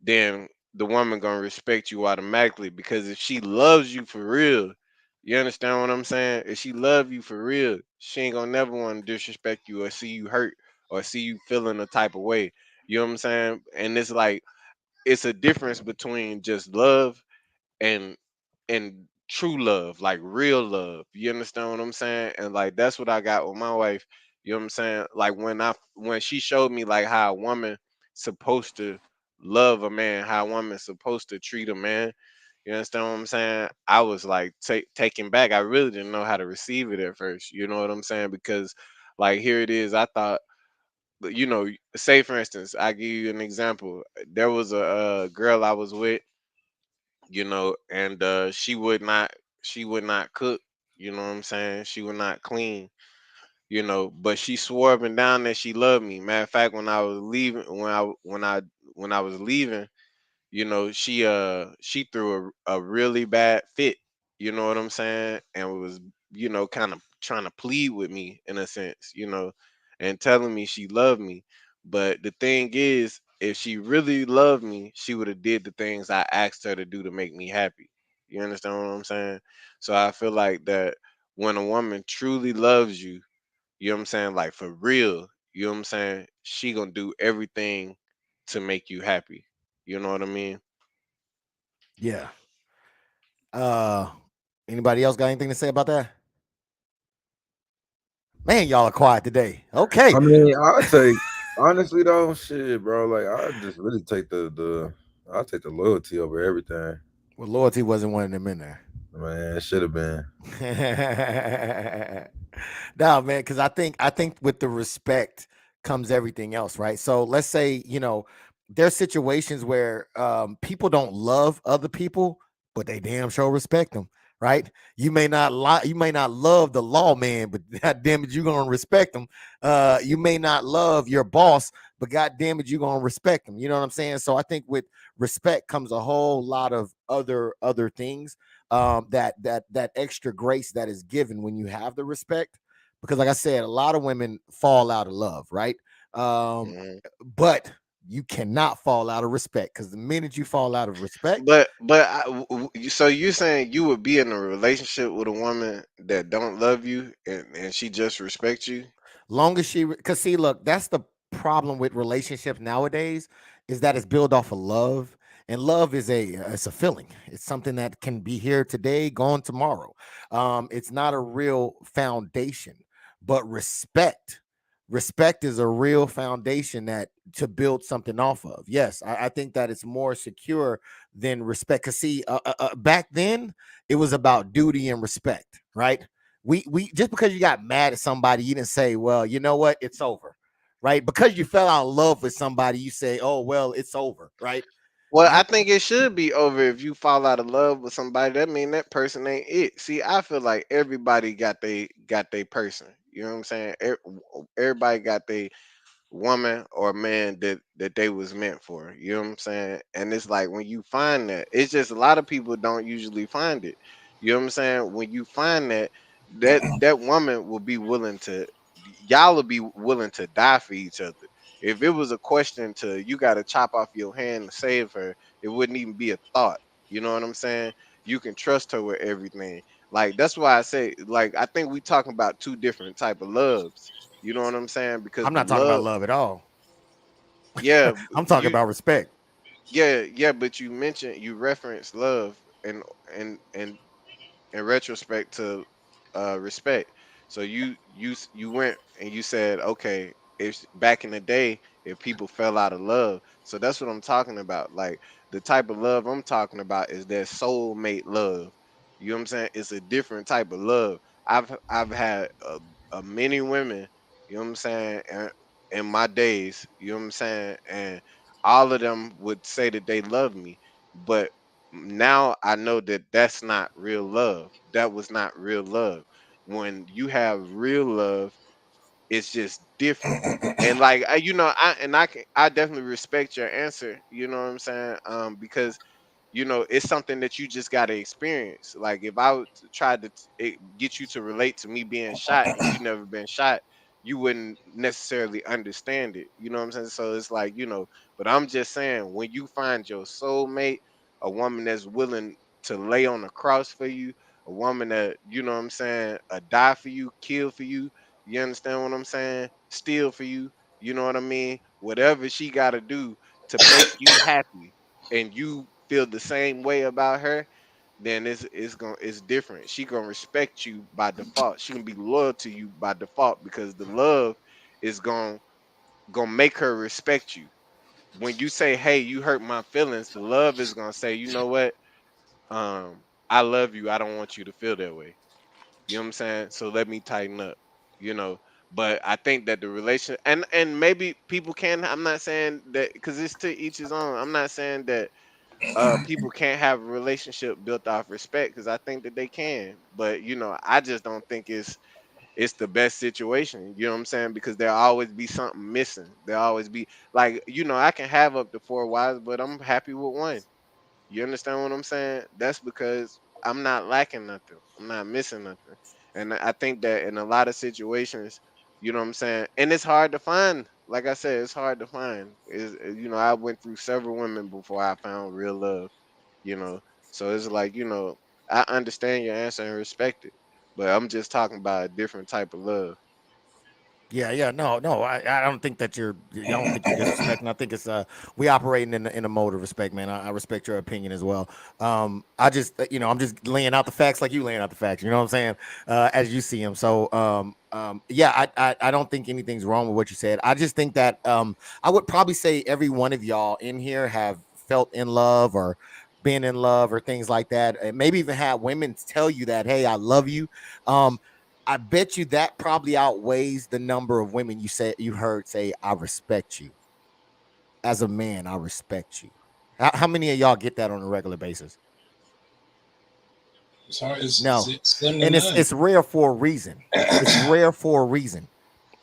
G: then the woman gonna respect you automatically, because if she loves you for real, you understand what I'm saying? If she love you for real, she ain't gonna never want to disrespect you or see you hurt or see you feeling a type of way. You know what I'm saying? And it's like, it's a difference between just love and true love, like real love. You understand what I'm saying? And like, that's what I got with my wife. You know what I'm saying? Like, when she showed me like how a woman supposed to love a man, how a woman supposed to treat a man. You understand what I'm saying? I was like taken back. I really didn't know how to receive it at first. You know what I'm saying? Because like, here it is. I thought, say for instance, I give you an example. There was a girl I was with, and she would not cook. You know what I'm saying? She would not clean. But she swore up and down that she loved me. Matter of fact, when I was leaving, when I was leaving, she threw a really bad fit. You know what I'm saying? And was, kind of trying to plead with me in a sense, and telling me she loved me. But the thing is, if she really loved me, she would have did the things I asked her to do to make me happy. You understand what I'm saying? So I feel like that when a woman truly loves you, you know what I'm saying, like for real, you know what I'm saying, she gonna do everything to make you happy. You know what I mean?
D: Yeah. Uh, Anybody else got anything to say about that? Man, y'all are quiet today. Okay.
I: I mean, I take honestly though, shit, bro. Like I just really take I take the loyalty over everything.
D: Well, loyalty wasn't one of them in there.
I: Man, it should have been.
D: No, man, because I think with the respect comes everything else, right? So let's say, there's situations where people don't love other people, but they damn sure respect them, right? You may not love the lawman, but god damn it, you're gonna respect them. You may not love your boss, but god damn it, you're gonna respect them. You know what I'm saying? So I think with respect comes a whole lot of other things, that extra grace that is given when you have the respect, because like I said, a lot of women fall out of love, right? um
G: Mhm.
D: but you cannot fall out of respect, because the minute you fall out of respect,
G: So you're saying you would be in a relationship with a woman that don't love you and she just respects you?
D: long as she, because see, look, that's the problem with relationships nowadays, is that it's built off of love, and love is it's a feeling. It's something that can be here today, gone tomorrow. It's not a real foundation, but respect is a real foundation that to build something off of. Yes, I think that it's more secure than respect, because see, back then it was about duty and respect, right? We just because you got mad at somebody, you didn't say, well, you know what, it's over, right? Because you fell out of love with somebody, you say, oh well, it's over, right?
G: Well,
D: Now,
G: I think it should be over if you fall out of love with somebody. That mean that person ain't it. See, I feel like everybody got they person. You know what I'm saying? Everybody got they woman or man that they was meant for. You know what I'm saying? And it's like when you find that, it's just a lot of people don't usually find it. You know what I'm saying? When you find that, that woman will be willing to, y'all will be willing to die for each other. If it was a question to you got to chop off your hand to save her, it wouldn't even be a thought. You know what I'm saying? You can trust her with everything. Like that's why I say, like I think we talking about two different type of loves. You know what I'm saying? Because
D: I'm
G: the
D: not talking about
G: love,
D: love at all.
G: yeah,
D: I'm talking
G: you,
D: about respect.
G: yeah, but you mentioned you referenced love and in retrospect to respect. So you went and you said, okay, if back in the day, if people fell out of love, so that's what I'm talking about. Like the type of love I'm talking about is that soulmate love. You know what I'm saying? It's a different type of love. I've had many women. You know what I'm saying? In my days, you know what I'm saying, and all of them would say that they love me, but now I know that that's not real love. That was not real love. When you have real love, it's just different. And like I definitely respect your answer. You know what I'm saying? Because it's something that you just got to experience. Like if I would try to get you to relate to me being shot and you never been shot, you wouldn't necessarily understand it. You know what I'm saying? So it's like, but I'm just saying when you find your soulmate, a woman that's willing to lay on the cross for you, a woman that, you know what I'm saying, die for you, kill for you, you understand what I'm saying? Steal for you, you know what I mean? Whatever she got to do to make you happy and you feel the same way about her, then it's different. She gonna respect you by default. She gonna be loyal to you by default because the love is gonna make her respect you. When you say, "Hey, you hurt my feelings," the love is gonna say, "You know what? I love you. I don't want you to feel that way." You know what I'm saying? So let me tighten up. You know, but I think that the relation and maybe people can. I'm not saying that because it's to each his own. I'm not saying that people can't have a relationship built off respect because I think that they can. But I just don't think it's the best situation. You know what I'm saying? Because there'll always be something missing. There'll always be like, I can have up to four wives, but I'm happy with one. You understand what I'm saying? That's because I'm not lacking nothing. I'm not missing nothing. And I think that in a lot of situations, you know what I'm saying? And it's hard to find. Like I said, it's hard to find. I went through several women before I found real love, you know. So it's like, I understand your answer and respect it. But I'm just talking about a different type of love.
D: Yeah, no, I don't think that I don't think you're disrespecting. I think it's we operating in a mode of respect, man. I respect your opinion as well. I just I'm just laying out the facts like you laying out the facts. You know what I'm saying? As you see them. So yeah, I don't think anything's wrong with what you said. I just think that I would probably say every one of y'all in here have felt in love or been in love or things like that, and maybe even had women tell you that, hey, I love you. I bet you that probably outweighs the number of women you heard say, "I respect you." As a man, I respect you. How many of y'all get that on a regular basis?
E: It's hard.
D: No,
E: It's slim to
D: and it's
E: none.
D: it's rare for a reason. It's rare for a reason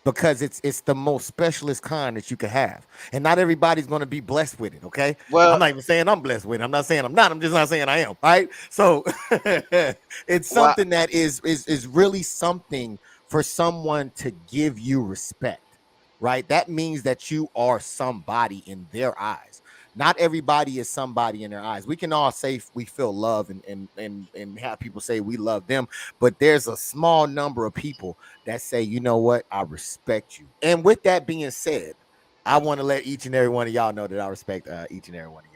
D: because it's the most specialist kind that you could have, and not everybody's going to be blessed with it. Okay, I'm
G: Well,
D: not even saying I'm blessed with it. I'm not saying I'm not. I'm just not saying I am. Right? So it's
G: well,
D: something that is really something for someone to give you respect. Right? That means that you are somebody in their eyes. Not everybody is somebody in their eyes. We can all say we feel love and have people say we love them, but there's a small number of people that say, you know what, I respect you. And with that being said, I want to let each and every one of y'all know that I respect each and every one of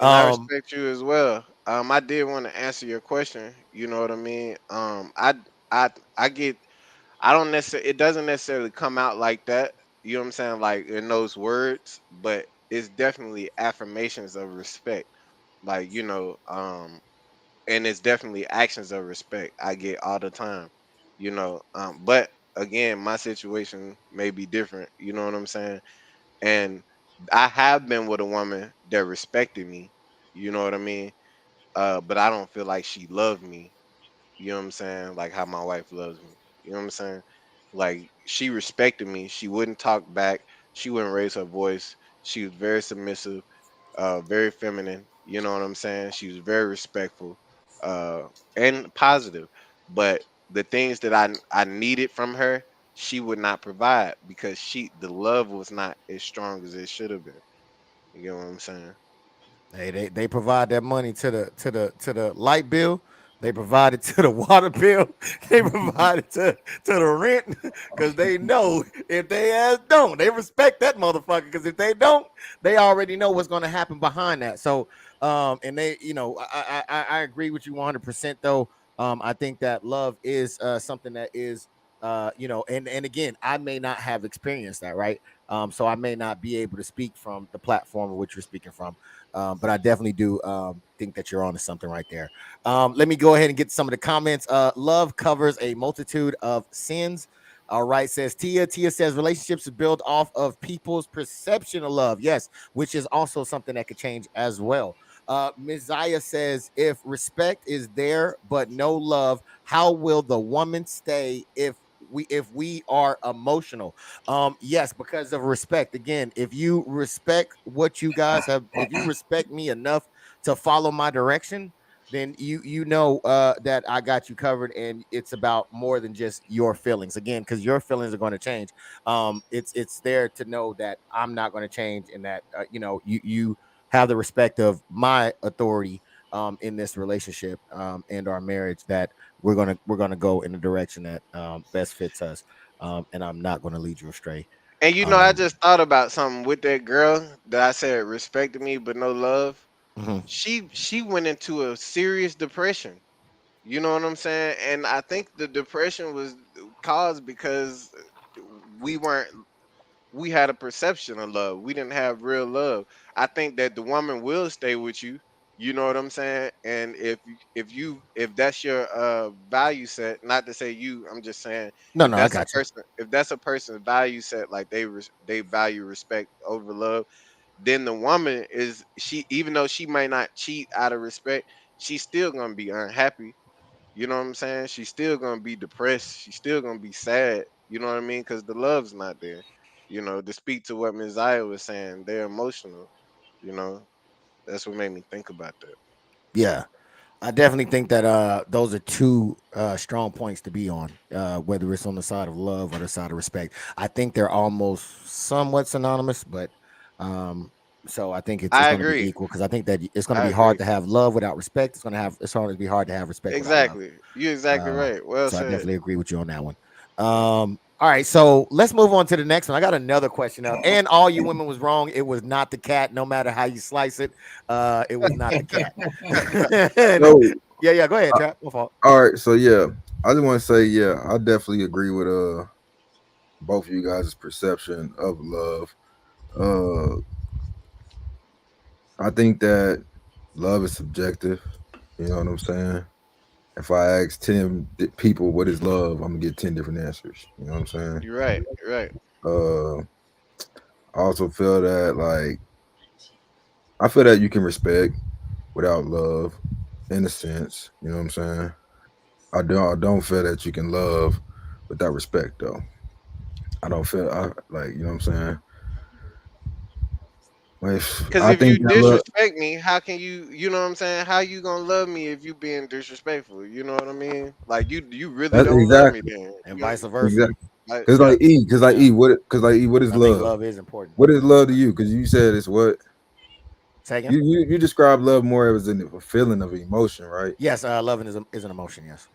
G: and I
D: y'all.
G: respect you as well. I did want to answer your question. You know what I mean? I get. I don't necessarily. It doesn't necessarily come out like that. You know what I'm saying? Like in those words, but it's definitely affirmations of respect. Like and it's definitely actions of respect I get all the time. But again, my situation may be different. You know what I'm saying? And I have been with a woman that respected me. You know what I mean? But I don't feel like she loved me. You know what I'm saying? Like how my wife loves me. You know what I'm saying? Like she respected me. She wouldn't talk back. She wouldn't raise her voice. She was very submissive, very feminine. You know what I'm saying? She was very respectful, uh, and positive. But the things that I needed from her, she would not provide because the love was not as strong as it should have been. You get what I'm saying?
D: Hey, they provide that money to the light bill. They provide it to the water bill. They provide it to the rent because they know if they ass don't, they respect that motherfucker. Because if they don't, they already know what's going to happen behind that. So, and they, I agree with you 100% though. I think that love is something that is, and again, I may not have experienced that, right? So I may not be able to speak from the platform of which you're speaking from. But I definitely do think that you're on to something right there. Let me go ahead and get some of the comments. Love covers a multitude of sins. All right, says Tia. Tia says relationships are built off of people's perception of love. Yes, which is also something that could change as well. Ms. Zaya says if respect is there but no love, how will the woman stay if we are emotional? Yes, because of respect. Again, if you respect what you guys have, if you respect me enough to follow my direction, then you know that I got you covered, and it's about more than just your feelings. Again, because your feelings are going to change. It's there to know that I'm not going to change, and that you have the respect of my authority in this relationship and our marriage. That we're gonna go in the direction that best fits us, and I'm not going to lead you astray.
G: And I
D: Um,
G: just thought about something with that girl that I said respected me but no love.
D: mhm.
G: She went into a serious depression. You know what I'm saying? And I think the depression was caused because we weren't we had a perception of love. We didn't have real love. I think that the woman will stay with you. You know what I'm saying? And if that's your value set, not to say you, I'm just saying
D: No, no, I got you.
G: if that's a person's value set, like they value respect over love, then the woman is she even though she might not cheat out of respect, she's still gonna be unhappy. You know what I'm saying? She's still gonna be depressed. She's still gonna be sad. You know what I mean? Because the love's not there. To speak to what Ms. Zaya was saying, they're emotional. You know, that's what made me think about that.
D: Yeah, I definitely think that those are two strong points to be on, whether it's on the side of love or the side of respect. I think they're almost somewhat synonymous, but um, so I think it's
G: I
D: going to be
G: agree.
D: equal because I think that it's going to
G: I
D: be hard
G: agree.
D: to have love without respect. It's going to be hard to have respect without love.
G: Exactly. You're exactly right. Well
D: So I
G: said.
D: definitely agree with you on that one. All right, so let's move on to the next one. I got another question up, and all you women was wrong. It was not the cat, no matter how you slice it. It was not the cat.
I: So,
D: Yeah, yeah. Go ahead,
I: I,
D: Trap. No fault.
I: all right, so yeah, I just want to say, yeah, I definitely agree with both of you guys' perception of love. Uh, I think that love is subjective. You know what I'm saying? if I ask 10 people what is love, I'm gonna get 10 different answers. You know what I'm saying?
G: You're right. You're right.
I: Uh, I also feel that I feel that you can respect without love, in a sense. You know what I'm saying? I don't feel that you can love without respect though. I don't feel I like you know what I'm saying.
G: Because
I: I
G: if
I: think
G: you
I: that love
G: disrespect me, how can you? You know what I'm saying? How you gonna love me if you being disrespectful? You know what I mean? Like you really
I: that's
G: don't love me
I: exactly
G: then.
D: And
G: You,
D: vice versa.
I: exactly
G: like,
I: because
G: yeah.
D: Yeah,
I: like E, what is
D: I think
I: love?
D: love is important.
I: What is love to you? Because you said it's what
D: Second,
I: you describe love more as a feeling of emotion, right?
D: yes, loving is an emotion. Yes.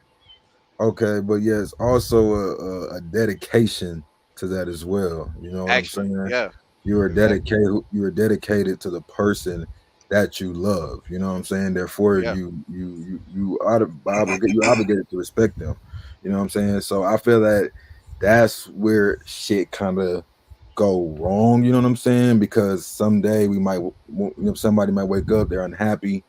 I: Okay, but yes, also a dedication to that as well. You know what I'm
G: Actually,
I: saying?
G: yeah,
I: You are
G: exactly.
I: dedicated. You are dedicated to the person that you love. You know what I'm saying? Therefore,
G: Yeah.
I: you're obligated to respect them. You know what I'm saying? So I feel that that's where shit kind of go wrong. You know what I'm saying? Because someday somebody might wake up, they're unhappy,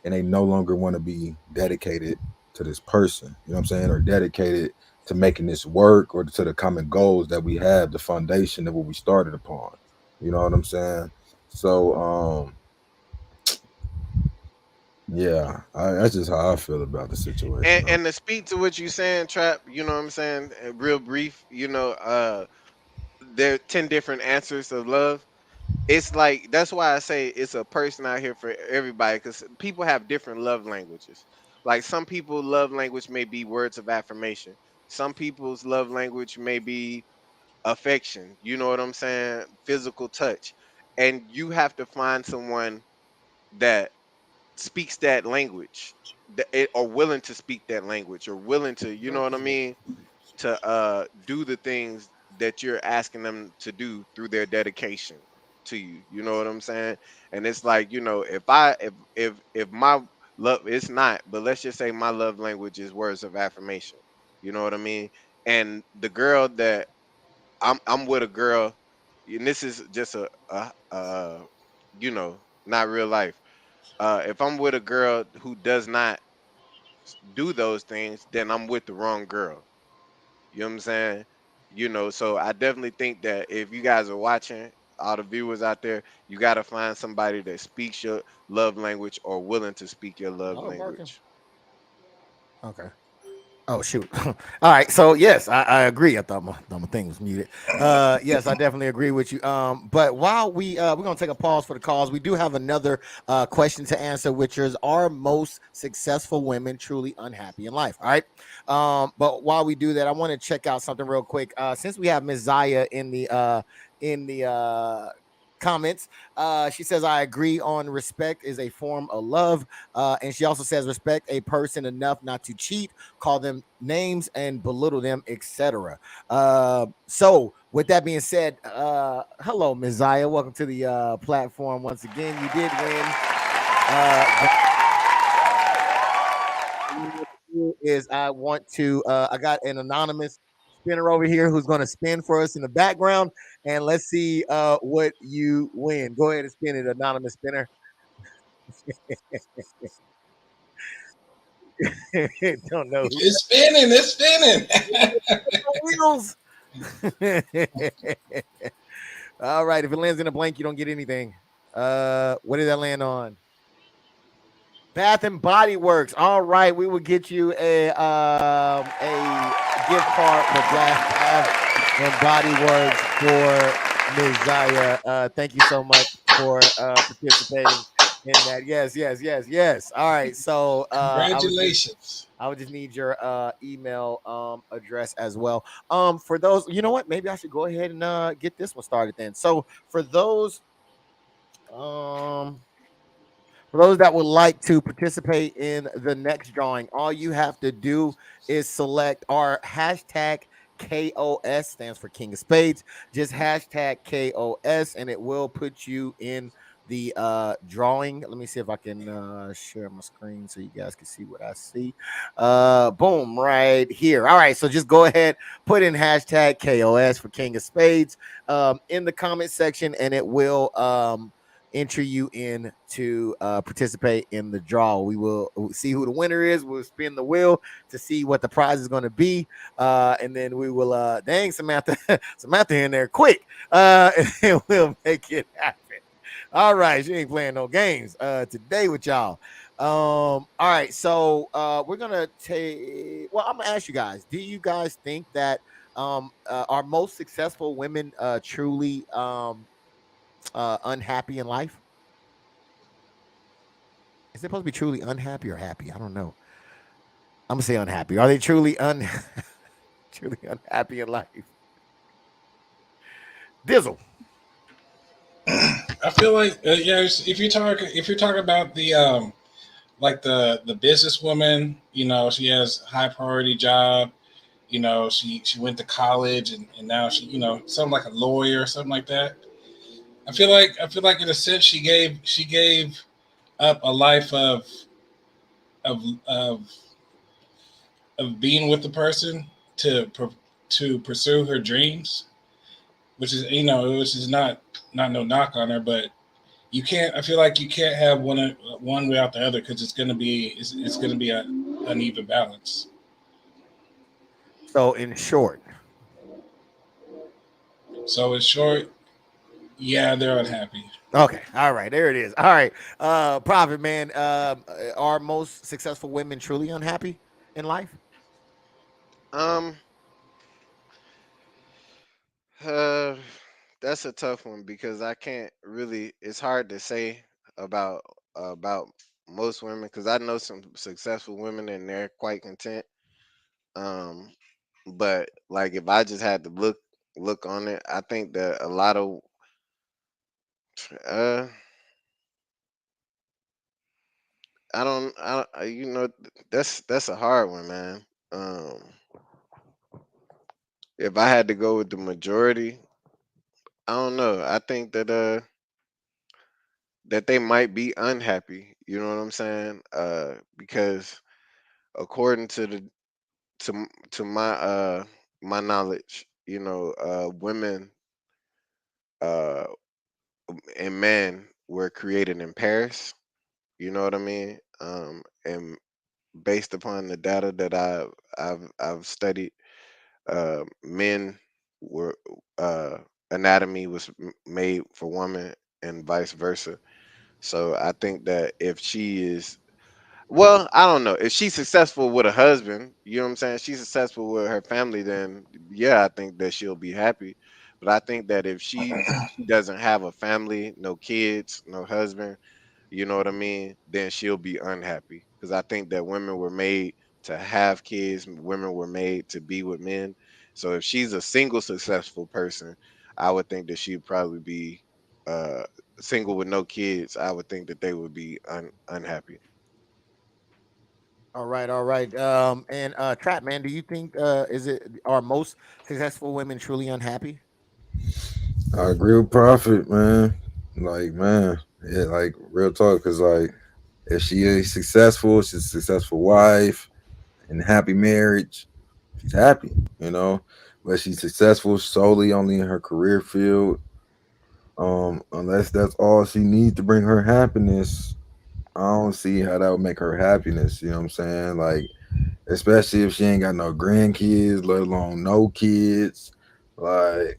I: and they no longer want to be dedicated to this person. You know what I'm saying? Or dedicated to making this work or to the common goals that we have, the foundation of what we started upon. You know what I'm saying? So yeah, that's just how I feel about the situation.
G: And to speak to what you saying, Trap, you know what I'm saying? Real brief, there are 10 different answers of love. It's like that's why I say it's a person out here for everybody because people have different love languages. Like some people love language may be words of affirmation. Some people's love language may be affection. You know what I'm saying? Physical touch. And you have to find someone that speaks that language, or willing to speak that language, or willing to, you know what I mean, to do the things that you're asking them to do through their dedication to you. You know what I'm saying? And it's like, if my love, it's not, but let's just say my love language is words of affirmation. You know what I mean? And the girl that I'm with a girl, and this is just not real life. If I'm with a girl who does not do those things, then I'm with the wrong girl. You know what I'm saying? So I definitely think that if you guys are watching, all the viewers out there, you got to find somebody that speaks your love language or willing to speak your love
D: Oh, working.
G: language.
D: Okay. Oh shoot. All right. So yes, I agree. I thought my thing was muted. Yes, I definitely agree with you. But while we're gonna take a pause for the calls, we do have another question to answer, which is: Are most successful women truly unhappy in life? All right. But while we do that, I want to check out something real quick. Since we have Ms. Zaya in the comments, she says, I agree on respect is a form of love. And she also says respect a person enough not to cheat, call them names, and belittle them, etc. So with that being said, hello, Ms. Zaya. Welcome to the platform once again. You did win. Is I got an anonymous spinner over here who's going to spin for us in the background, and let's see what you win. Go ahead and spin it, anonymous spinner. Don't know who
E: It's spinning. It's spinning.
D: wheels. All right, if it lands in a blank, you don't get anything. What did that land on? Bath and Body Works. All right, we will get you a gift card for Bath and Body Works for Ms. Zaya. Thank you so much for participating in that. Yes, yes, yes, yes. All right, so
E: Congratulations.
D: I would just need your email address as well. For those, you know what? Maybe I should go ahead and get this one started then. So um for those that would like to participate in the next drawing, all you have to do is select our hashtag KOS, stands for King of Spades. Just hashtag KOS, and it will put you in the drawing. Let me see if I can share my screen so you guys can see what I see. Boom, right here. All right, so just go ahead, put in hashtag KOS for King of Spades in the comment section, and it will enter you in to participate in the draw. We will see who the winner is. We'll spin the wheel to see what the prize is going to be, and then we will. Dang, Samantha, Samantha in there quick, and we'll make it happen. All right, she ain't playing no games today with y'all. All right, so we're gonna take. Well, I'm gonna ask you guys. Do you guys think that are most successful women truly unhappy in life? Is it supposed to be truly unhappy or happy? I don't know. I'm gonna say unhappy. Are they truly truly unhappy in life? Dizzle.
E: I feel like if you're talking about the like the businesswoman, she has high priority job. She went to college and now something like a lawyer or something like that. I feel like in a sense she gave up a life of of of being with the person to pursue her dreams, which is not no knock on her, but you can't. I feel like you can't have one without the other because it's gonna be an uneven balance.
D: So in short,
E: So in short, yeah, they're unhappy.
D: okay, all right, there it is. All right, Prophet man, are most successful women truly unhappy in life?
G: Um, uh, that's a tough one because I can't really. It's hard to say about about most women because I know some successful women and they're quite content. Um, but like if I just had to look on it, I think that a lot of uh, that's a hard one, man. If I had to go with the majority, I don't know. I think that they might be unhappy. You know what I'm saying? Because according to to my knowledge, women uh and men were created in Paris. You know what I mean? And based upon the data that I've studied, men were uh anatomy was made for women and vice versa. So I think that if she is, well, I don't know. If she's successful with a husband, you know what I'm saying? She's successful with her family, then yeah, I think that she'll be happy. But I think that if she doesn't have a family, no kids, no husband, you know what I mean, then she'll be unhappy. Because I think that women were made to have kids, women were made to be with men. So if she's a single successful person, I would think that she'd probably be uh single with no kids. I would think that they would be unhappy.
D: All right, all right. And Trap man, do you think is it are most successful women truly unhappy?
I: I agree with Prophet, man. Like, man, yeah, like real talk. Cause like, if she is successful, she's a successful wife and happy marriage. She's happy, you know. But she's successful solely only in her career field. Unless that's all she needs to bring her happiness, I don't see how that would make her happiness. You know what I'm saying? Like, especially if she ain't got no grandkids, let alone no kids. Like,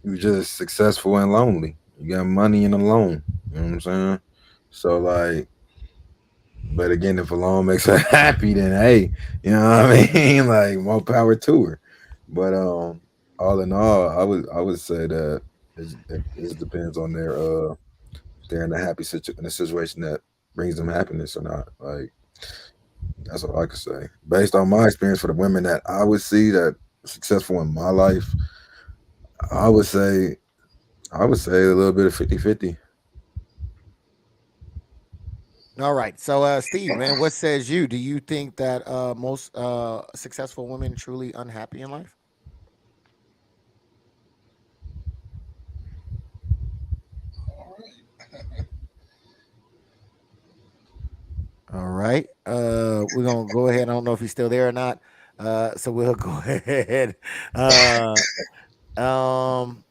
I: you just successful and lonely. You got money and alone. You know what I'm saying? So like, but again, if alone makes her happy, then hey, you know what I mean? Like more power to her. But all in all, I would say that it depends on if they're in a in a situation that brings them happiness or not. Like that's all I could say. Based on my experience for the women that I would see that successful in my life, I would say I would say a little bit of 50-50.
D: All right. So Steve, man, what says you? Do you think that most successful women truly unhappy in life? All right. We're gonna go ahead. I don't know if he's still there or not. So we'll go ahead. Um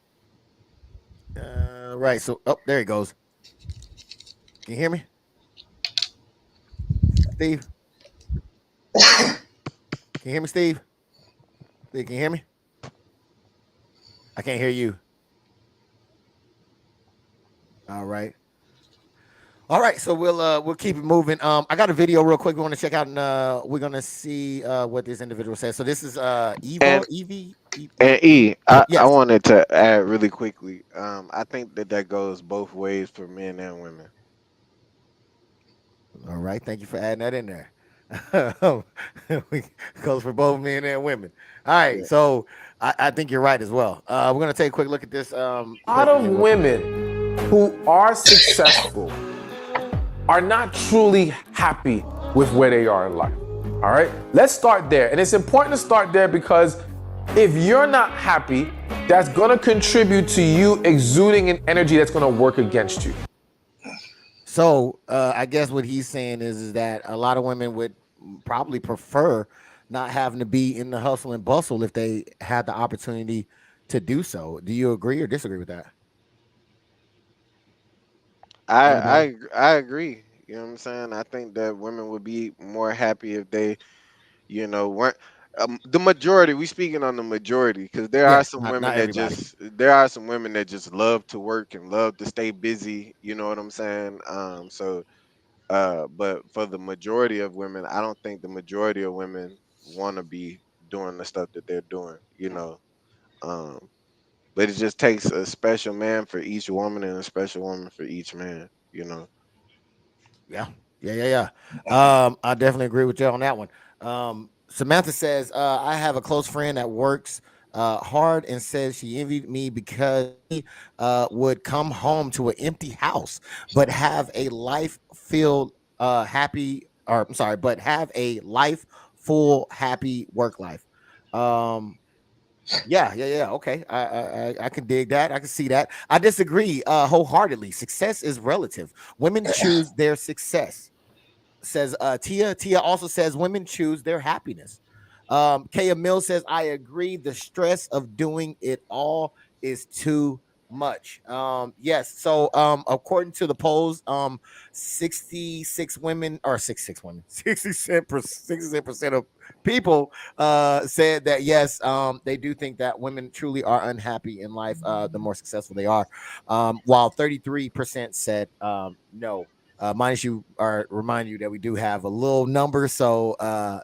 D: right. So oh, there he goes. Can you hear me, Steve? Can you hear me, Steve? Steve, can you hear me? I can't hear you. All right. All right, so we'll keep it moving. I got a video real quick we want to check out, and we're gonna see what this individual says. So this is
G: And
D: Evie.
G: and I
D: Yes.
G: wanted to add really quickly. I think that goes both ways for men and women.
D: All right, thank you for adding that in there. We goes for both men and women. All right,
G: Yeah.
D: so I think you're right as well. We're gonna take a quick look at this
K: A lot
D: clip
K: of
D: here real quick.
K: women who are successful are not truly happy with where they are in life. All right, let's start there. And it's important to start there because if you're not happy, that's gonna contribute to you exuding an energy that's gonna work against you.
D: So I guess what he's saying is that a lot of women would probably prefer not having to be in the hustle and bustle if they had the opportunity to do so. Do you agree or disagree with that? Anybody?
G: I agree. You know what I'm saying? I think that women would be more happy if they, weren't the majority. We speaking on the majority because
D: Yes, not everybody.
G: there are some women that just love to work and love to stay busy. You know what I'm saying? But for the majority of women, I don't think the majority of women want to be doing the stuff that they're doing. Um, but it just takes a special man for each woman and a special woman for each man.
D: Yeah, I definitely agree with you on that one. Samantha says, I have a close friend that works hard and says she envied me because he would come home to an empty house, but have a life filled happy, or I'm sorry, but have a life full, happy work life. Um, yeah. Okay, I can dig that. I can see that. I disagree wholeheartedly. Success is relative. Women choose their success, says Tia. Tia also says women choose their happiness. Kaya Mills says, I agree. The stress of doing it all is too much. Yes. So according to the polls, 66 women or 66 women, 67% of people said that yes, they do think that women truly are unhappy in life the more successful they are. While 33% said no. Minus you are remind you that we do have a little number, so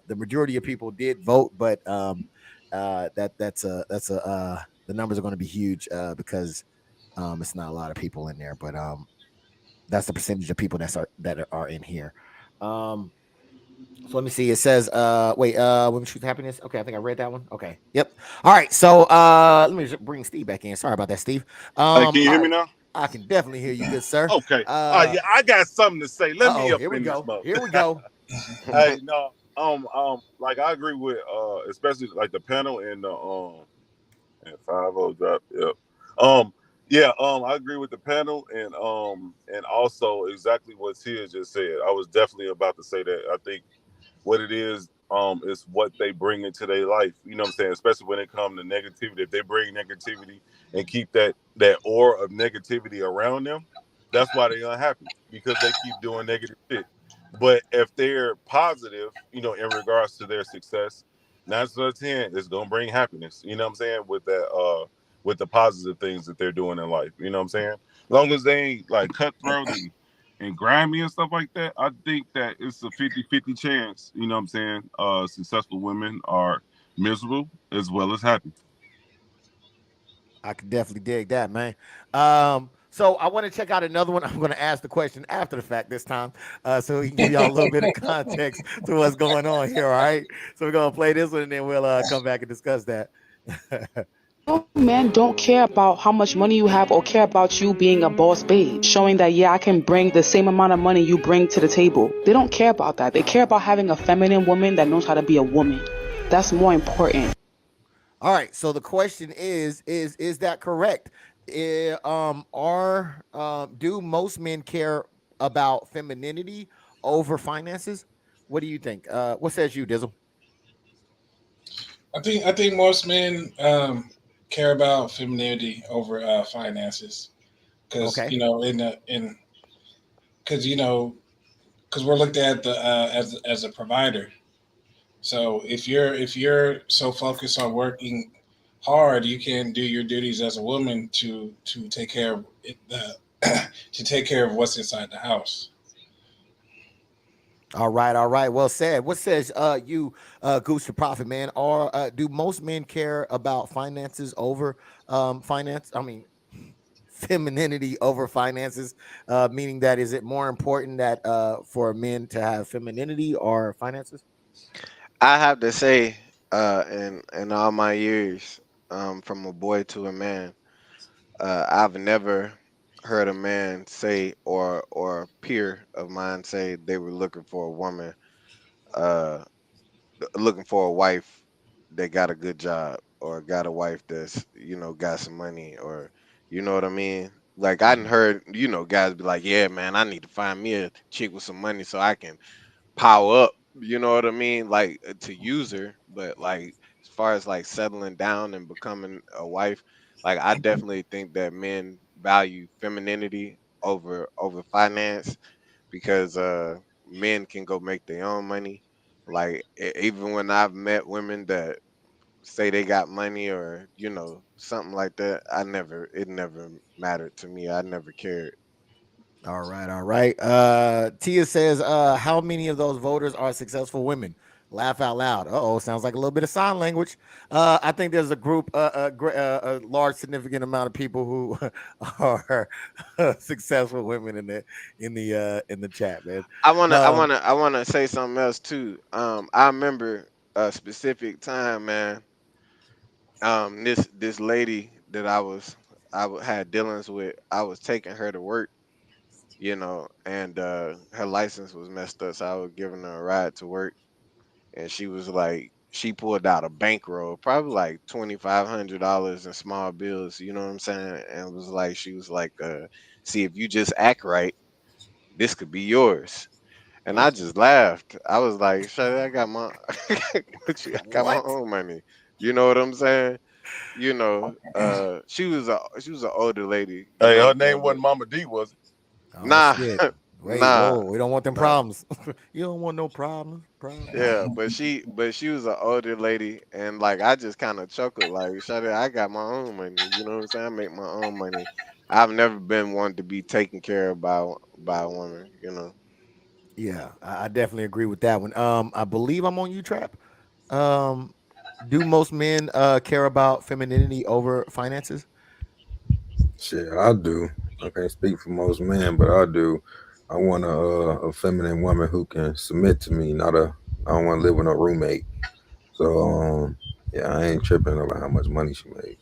D: the majority of people did vote, but that's a the numbers are going to be huge because it's not a lot of people in there, but that's the percentage of people that are in here. So let me see. It says, wait, women choose happiness. Okay, I think I read that one. Okay, yep. All right, so let me just bring Steve back in. Sorry about that, Steve.
H: Hey, can you
D: All
H: hear me
D: right,
H: now?
D: I can definitely hear you, good sir.
H: Okay. Yeah, I got something to say. Let me
D: Oh,
H: up
D: here we
H: in this
D: go.
H: mode.
D: Here we go.
H: Hey, no, like I agree with especially like the panel and the and 5-0 drop. Yep. Yeah, I agree with the panel and also exactly what Tia just said. I was definitely about to say that. I think what it is what they bring into their life. You know what I'm saying? Especially when it comes to negativity. If they bring negativity and keep that aura of negativity around them, that's why they're unhappy because they keep doing negative shit. But if they're positive, in regards to their success, 9 out of 10 is gonna bring happiness. You know what I'm saying? With the positive things that they're doing in life. You know what I'm saying? As long as they ain't like cutthroat and grimy and stuff like that, I think that it's a 50-50 chance, you know what I'm saying? Successful women are miserable as well as happy.
D: I can definitely dig that, man. So I want to check out another one. I'm going to ask the question after the fact this time, so we can give y'all a little bit of context to what's going on here. All right. So we're going to play this one, and then we'll come back and discuss that.
L: Men don't care about how much money you have or care about you being a boss babe, showing that, yeah, I can bring the same amount of money you bring to the table. They don't care about that. They care about having a feminine woman that knows how to be a woman. That's more important.
D: All right. So the question is that correct? Do most men care about femininity over finances? What do you think? What says you, Dizzle?
E: I think most men care about femininity over finances because
D: Okay.
E: in because because we're looked at the as a provider. So if you're so focused on working hard, you can do your duties as a woman to take care of the to take care of what's inside the house.
D: All right, all right. Well said. What says you Goose your Profit, man? Or do most men care about finances over finance? I mean, femininity over finances, meaning that is it more important that for men to have femininity or finances?
G: I have to say, in all my years, from a boy to a man, I've never heard a man say or a peer of mine say they were looking for a woman, uh, looking for a wife that got a good job or got a wife that's got some money, or you know what I mean. Like I done heard guys be like, yeah man, I need to find me a chick with some money so I can power up. You know what I mean? Like to use her, but like as far as like settling down and becoming a wife, like I definitely think that men value femininity over finance because men can go make their own money. Like even when I've met women that say they got money or something like that, it never mattered to me. I never cared.
D: All right, all right. Tia says, how many of those voters are successful women? Laugh out loud. Oh, sounds like a little bit of sign language. I think there's a group, a large, significant amount of people who are successful women in the chat, man.
G: I wanna say something else too. I remember a specific time, man. This lady that had dealings with, I was taking her to work, and her license was messed up, so I was giving her a ride to work, and she pulled out a bankroll, probably like $2,500 in small bills. You know what I'm saying? And she was like, see if you just act right, this could be yours. And I just laughed. I was like, "Shawty, I got my, I got my
D: What?
G: own money." You know what I'm saying? She was an older lady. You
H: Hey,
G: know what
H: her
G: I'm saying?
H: name
G: But
H: wasn't Mama D, was it?
D: Oh
G: nah,
D: shit! Wait,
G: nah,
D: whoa, we don't want them
H: Nah.
D: problems. You don't want no problems. Problems.
G: yeah. But she was an older lady, and like I just kind of chuckled, like, "Shawty, I got my own money." You know what I'm saying? I make my own money. I've never been one to be taken care of by a woman.
D: Yeah, I definitely agree with that one. I believe I'm on you, Trap. Um, do most men care about femininity over finances?
I: Shit, I do. I can't speak for most men, but I do. I want a feminine woman who can submit to me, not a. I don't want to live with a roommate. So yeah, I ain't tripping about how much money she made.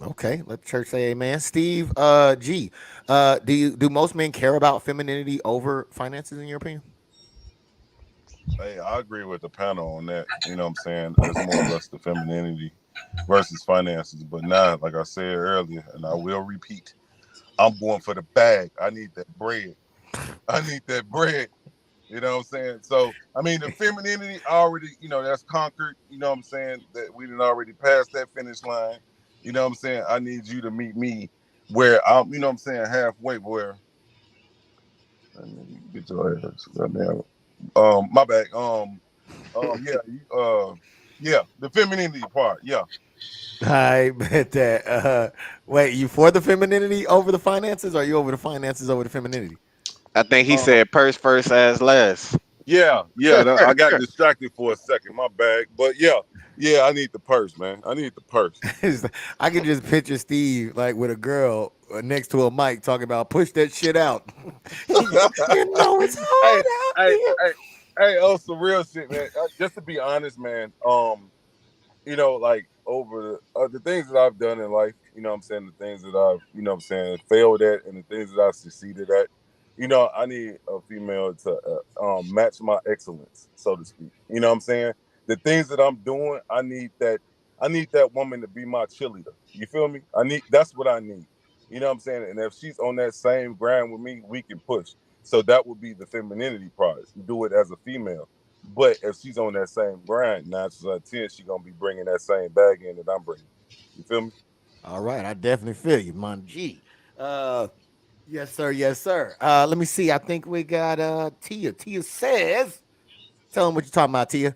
D: Okay, let the church say amen. Steve G, do most men care about femininity over finances in your opinion?
H: Hey, I agree with the panel on that. You know what I'm saying? It's more or less the femininity versus finances. But now, like I said earlier, and I will repeat, I'm going for the bag. I need that bread. I need that bread. You know what I'm saying? So, I mean, the femininity already, that's conquered. You know what I'm saying? That we didn't already pass that finish line. You know what I'm saying? I need you to meet me where I'm, you know what I'm saying, halfway where, get your ass. Goddamn. My bad. Yeah, yeah, the femininity part. Yeah.
D: I bet that. Wait, you for the femininity over the finances, or you over the finances over the femininity?
G: I think he
H: Um,
G: said purse first, ass last.
H: yeah. I got distracted for a second. My bad. But yeah. I need the purse, man. I need the purse.
D: I can just picture Steve like with a girl next to a mic talking about push that shit out. You know it's
H: hey,
D: hard out
H: hey,
D: here.
H: hey, oh, some real shit, man. Just to be honest, man. Like over the things that I've done in life, what I'm saying, the things that I've, what I'm saying, failed at, and the things that I've succeeded at, I need a female to match my excellence, so to speak. You know what I'm saying? The things that I'm doing, I need that woman to be my cheerleader. You feel me? That's what I need. You know what I'm saying? And if she's on that same ground with me, we can push. So that would be the femininity part. Do it as a female. But if she's on that same grind, 9 to 10, she's gonna be bringing that same bag in that I'm bringing. You feel me?
D: All right, I definitely feel you, man. G. Yes, sir. Yes, sir. Let me see. I think we got Tia. Tia says, tell them what you're talking about, Tia.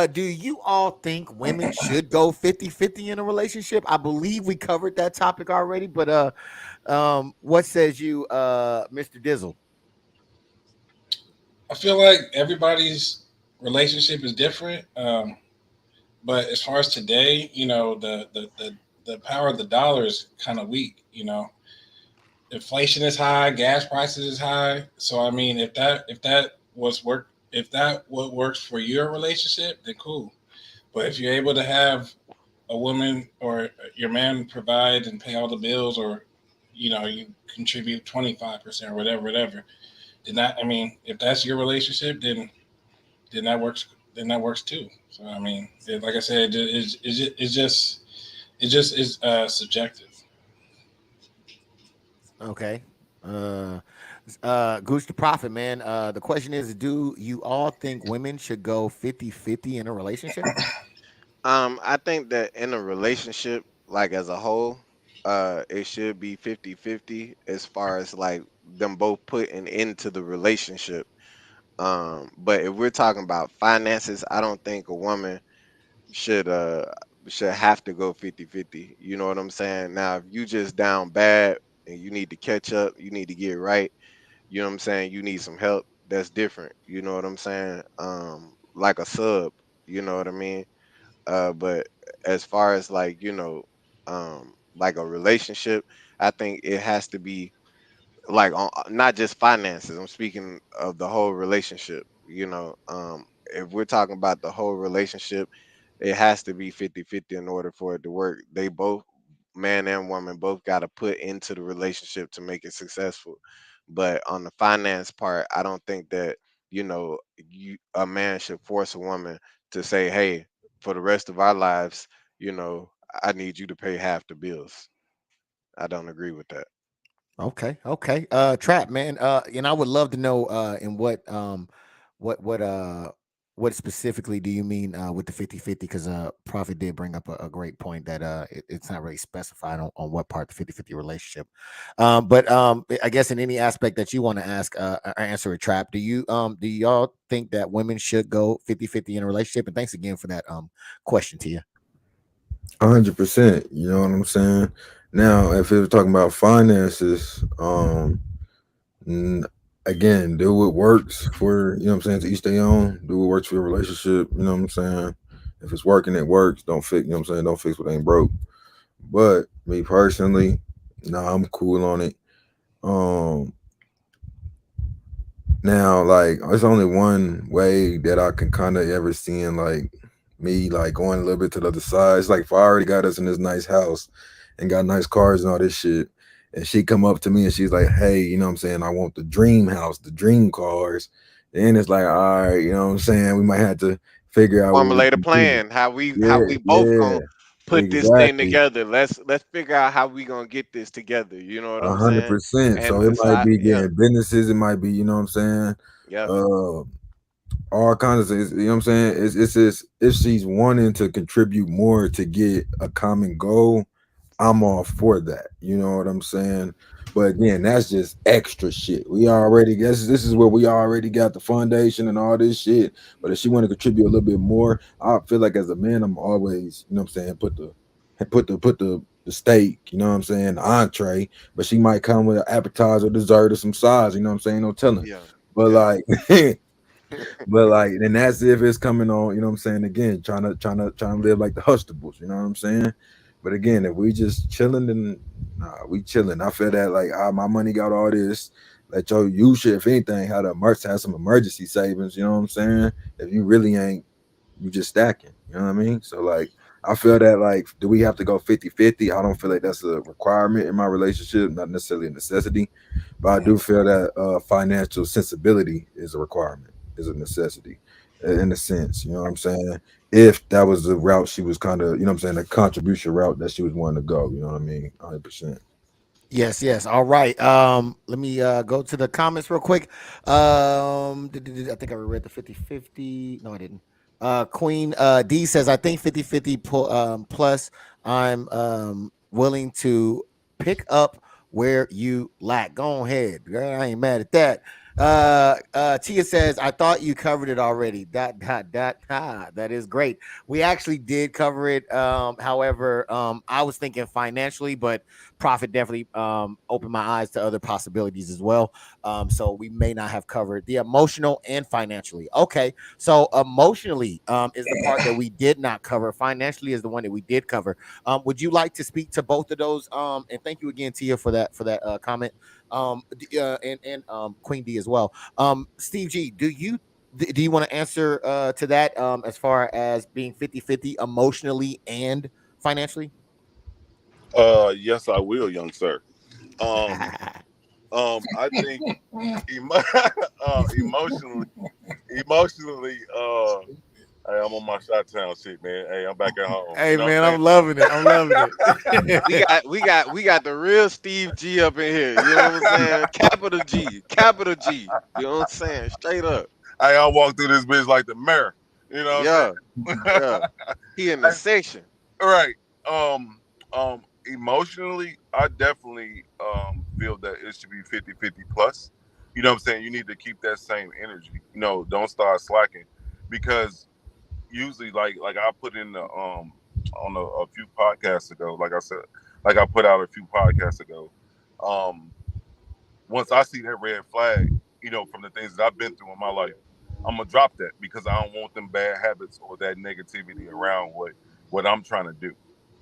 D: Do you all think women should go 50-50 in a relationship? I believe we covered that topic already, but what says you, Mr. Dizzle?
E: I feel like everybody's relationship is different. But as far as today, the power of the dollar is kind of weak. Inflation is high, gas prices is high. So I mean, if that what works for your relationship, then cool. But if you're able to have a woman or your man provide and pay all the bills, or you contribute 25% or whatever, then that I mean, if that's your relationship, then that works. Then that works too. So I mean, like I said, it just is subjective.
D: Okay. Uh, Goose the Prophet, man. The question is, do you all think women should go 50-50 in a relationship?
G: I think that in a relationship, like as a whole, it should be 50-50 as far as like them both putting into the relationship. But if we're talking about finances, I don't think a woman should uh should have to go 50-50. You know what I'm saying? Now, if you just down bad and you need to catch up, you need to get right, you know what I'm saying? You need some help, that's different. You know what I'm saying? Like a sub, you know what I mean? But as far as like, like a relationship, I think it has to be like on not just finances. I'm speaking of the whole relationship. If we're talking about the whole relationship, it has to be 50-50 in order for it to work. They both, man and woman, both got to put into the relationship to make it successful. But on the finance part, I don't think that, a man should force a woman to say, hey, for the rest of our lives, you know I need you to pay half the bills. I don't agree with that.
D: Okay, okay. Trap, man. And I would love to know in what what uh what specifically do you mean with the 50-50? Because Prophet did bring up a great point that it's not really specified on what part the 50-50 relationship. But I guess in any aspect that you want to ask or answer a Trap, do y'all think that women should go 50-50 in a relationship? And thanks again for that question to you.
I: 100%. You know what I'm saying? Now, if it was talking about finances, n- again, do what works for, you know what I'm saying, to each their own. Do what works for your relationship. You know what I'm saying? If it's working, it works. Don't fix, you know what I'm saying? Don't fix what ain't broke. But me personally, nah, I'm cool on it. Um, Now, like, there's only one way that I can kind of ever see in like me like going a little bit to the other side. It's like if I already got us in this nice house and got nice cars and all this shit, and she come up to me and she's like, "Hey, you know what I'm saying? I want the dream house, the dream cars." Then it's like, all right, you know what I'm saying? We might have to figure out what we
G: Formulate a
I: can do.
G: plan how we
I: Yeah,
G: both
I: yeah,
G: gonna put this thing
I: exactly.
G: together. Let's figure out how we gonna get this together, you know what
I: A
G: I'm
I: hundred
G: saying?
I: percent. So
G: And
I: it
G: so
I: might be
G: yeah,
I: getting businesses, it might be, you know what I'm saying?
G: yeah,
I: Uh all kinds of things. You know what I'm saying? It's just if she's wanting to contribute more to get a common goal, I'm all for that. You know what I'm saying? But again, that's just extra shit. We already guess this is where we already got the foundation and all this shit. But if she want to contribute a little bit more, I feel like as a man, I'm always, you know what I'm saying, put the steak, you know what I'm saying, the entree, but she might come with an appetizer, dessert, or some sides, you know what I'm saying? No telling.
G: yeah,
I: But
G: yeah,
I: like but like, and that's if it's coming on, you know what I'm saying? Again, trying to live like the Hustables, you know what I'm saying? But again, if we just chilling, then nah, we chilling. I feel that like my money got all this. Like yo, you should, if anything, have some emergency savings, you know what I'm saying? If you really ain't, you just stacking, you know what I mean? So like I feel that like, do we have to go 50-50? I don't feel like that's a requirement in my relationship, not necessarily a necessity, but I do feel that financial sensibility is a requirement, is a necessity in a sense, you know what I'm saying? If that was the route she was kind of, you know what I'm saying, the contribution route that she was wanting to go, you know what I mean? 100%.
D: Yes, yes. All right. Let me go to the comments real quick. I think I read the 50-50. No, I didn't. Queen D says, I think 50-50 plus I'm willing to pick up where you lack. Go ahead. Girl, I ain't mad at that. Tia says, I thought you covered it already. That is great. We actually did cover it. However, I was thinking financially, but Prophet definitely opened my eyes to other possibilities as well. So we may not have covered the emotional and financially. Okay, so emotionally is the part that we did not cover. Financially is the one that we did cover. Would you like to speak to both of those? And thank you again, Tia, for that comment. And Queen D as well. Steve G, do you want to answer to that as far as being 50-50 emotionally and financially?
H: Yes, I will, young sir. Um, I think emotionally, emotionally, hey, I'm on my shot town shit, man. Hey, I'm back at home.
D: Hey
H: You know what
D: man,
H: I'm saying?
D: I'm loving it. I'm loving
G: We
D: it.
G: got the real Steve G up in here. You know what I'm saying? Capital G, capital G. You know what I'm saying? Straight up.
H: Hey, I walk through this bitch like the mayor. You know
G: Yeah,
H: what I'm
G: yeah. He in the
H: saying?
G: section.
H: All right. Emotionally, I definitely feel that it should be 50-50 plus. You know what I'm saying? You need to keep that same energy. You know, don't start slacking because usually like I put in the on a few podcasts ago, like I said, like I put out a few podcasts ago. Um Once I see that red flag, you know, from the things that I've been through in my life, I'm gonna drop that because I don't want them bad habits or that negativity around what I'm trying to do.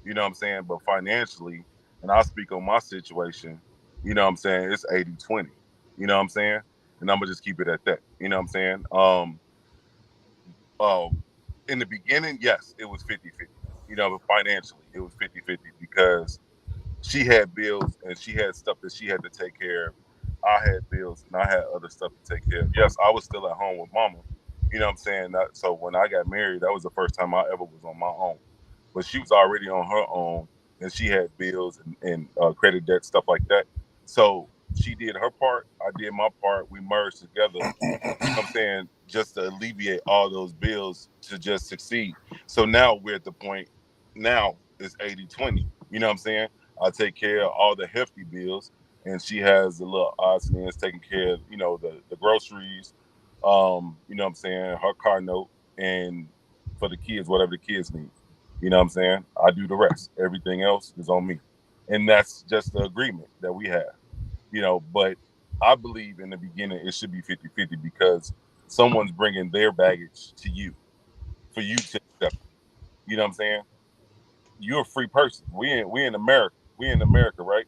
H: You know what I'm saying? But financially, and I'll speak on my situation, you know what I'm saying, it's 80-20. You know what I'm saying? And I'm gonna just keep it at that. You know what I'm saying? Uh, in the beginning, yes, it was 50-50. You know, but financially, it was 50-50 because she had bills and she had stuff that she had to take care of. I had bills and I had other stuff to take care of. Yes, I was still at home with mama. You know what I'm saying? So when I got married, that was the first time I ever was on my own. But she was already on her own and she had bills and credit debt, stuff like that. So she did her part. I did my part. We merged together. You know what I'm saying? Just to alleviate all those bills to just succeed. So now we're at the point, now it's 80-20. You know what I'm saying? I take care of all the hefty bills, and she has the little odds and ends taking care of, you know, the groceries, you know what I'm saying, her car note, and for the kids, whatever the kids need. You know what I'm saying? I do the rest. Everything else is on me. And that's just the agreement that we have, you know, but I believe in the beginning it should be 50-50 because someone's bringing their baggage to you for you to accept it. You know what I'm saying? You're a free person. We in America. We in America, right?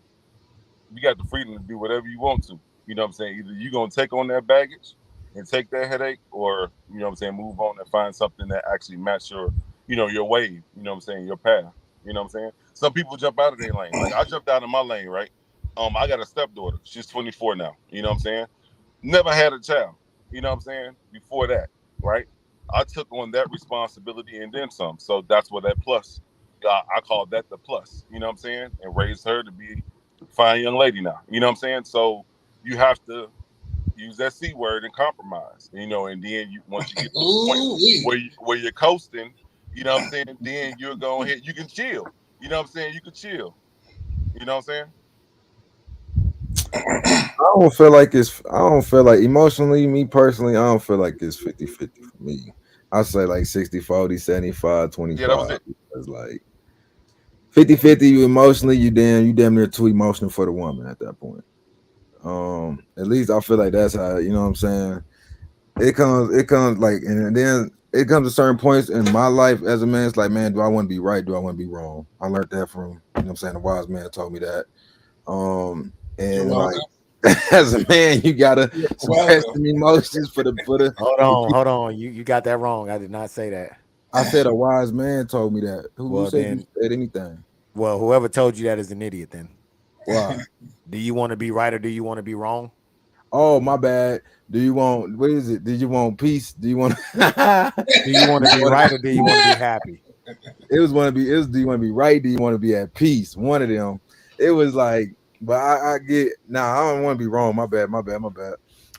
H: You got the freedom to do whatever you want to. You know what I'm saying? Either you're gonna take on that baggage and take that headache, or you know what I'm saying, move on and find something that actually match your, you know, your wave, you know what I'm saying, your path. You know what I'm saying? Some people jump out of their lane. Like I jumped out of my lane, right? I got a stepdaughter. She's 24 now. You know what I'm saying? Never had a child. You know what I'm saying? Before that, right? I took on that responsibility and then some. So that's what that plus. I call that the plus. You know what I'm saying? And raised her to be a fine young lady now. You know what I'm saying? So you have to use that C word and compromise. You know, and then you once you get to the point where you're coasting, you know what I'm saying? Then you're going ahead. You can chill. You know what I'm saying? You can chill. You know what I'm saying?
I: I don't feel like emotionally, me personally, I don't feel like it's 50-50 for me. I say like 60-40, 75,
H: Yeah, that was
I: 25.
H: it.
I: It's like 50-50 you emotionally, you damn near too emotional for the woman at that point. At least I feel like that's how, you know what I'm saying? It comes like, and then it comes to certain points in my life as a man. It's like, man, do I want to be right? Do I want to be wrong? I learned that from, you know what I'm saying, a wise man told me that.
E: You're
I: And
E: welcome.
I: like as a man, you gotta
E: You're
I: suppress
E: welcome.
I: some emotions for the.
D: Hold on. You got that wrong. I did not say that.
I: I said a wise man told me that. Who
D: Well
I: said you
D: then,
I: said anything?
D: whoever told you that is an idiot. Then,
I: Why?
D: do you want to be right or do you want to be wrong?
I: Oh, my bad. Do you want, what is it? Did you want peace? Do you want
D: Do you want to be
I: want
D: right or do you want to be happy?
I: it was do you want to be right? Do you want to be at peace? One of them. It was like, but I get I don't want to be wrong. My bad, my bad, my bad.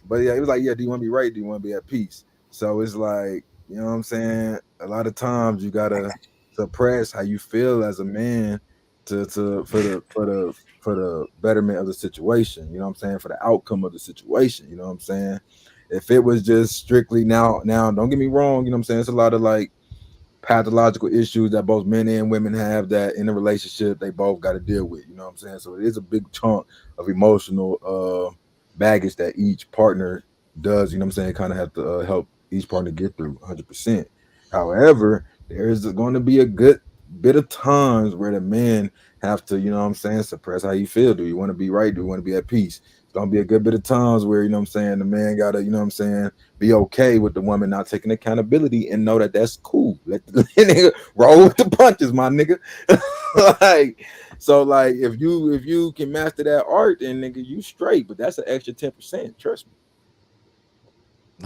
I: But yeah, it was like, yeah, do you want to be right? Do you want to be at peace? So it's like, you know what I'm saying? A lot of times you gotta suppress how you feel as a man to for the betterment of the situation. You know what I'm saying? For the outcome of the situation. You know what I'm saying? If it was just strictly now, don't get me wrong. You know what I'm saying? It's a lot of like pathological issues that both men and women have that in a relationship they both got to deal with. You know what I'm saying? So it is a big chunk of emotional baggage that each partner does. You know what I'm saying? Kind of have to help each partner get through 100%. However, there is going to be a good bit of times where the men have to, you know what I'm saying, suppress how you feel. Do you want to be right? Do you want to be at peace? It's gonna be a good bit of times where, you know what I'm saying, the man gotta, you know what I'm saying, be okay with the woman not taking accountability and know that that's cool. Let the nigga roll with the punches, my nigga. Like, so like if you can master that art, then nigga you straight. But that's an extra 10%. Trust me.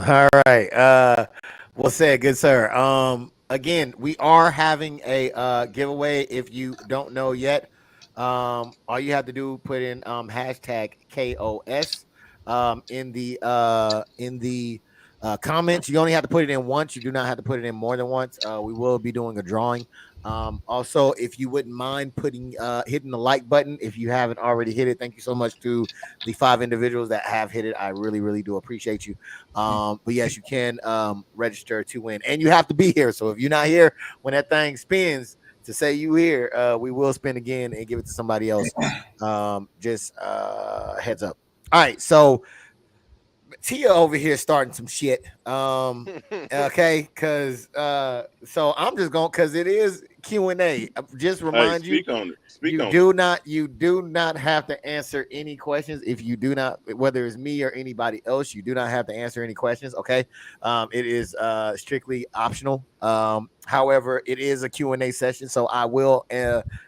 D: All right. Well said, good sir. Again, we are having a giveaway. If you don't know yet, all you have to do put in hashtag KOS in the comments. You only have to put it in once. You do not have to put it in more than once. We will be doing a drawing. Also, if you wouldn't mind putting hitting the like button if you haven't already hit it. Thank you so much to the 5 individuals that have hit it. I really, really do appreciate you. But yes, you can register to win, and you have to be here. So if you're not here when that thing spins to say you here, we will spin again and give it to somebody else. Just heads up. All right, so Tia over here starting some shit. Okay, because so I'm just going because it is Q&A. Just
H: Hey,
D: remind you,
H: speak on it. Speak
D: you
H: on it.
D: do not have to answer any questions. If you do not, whether it's me or anybody else, you do not have to answer any questions. Okay, it is strictly optional. However, it is a Q&A session, so I will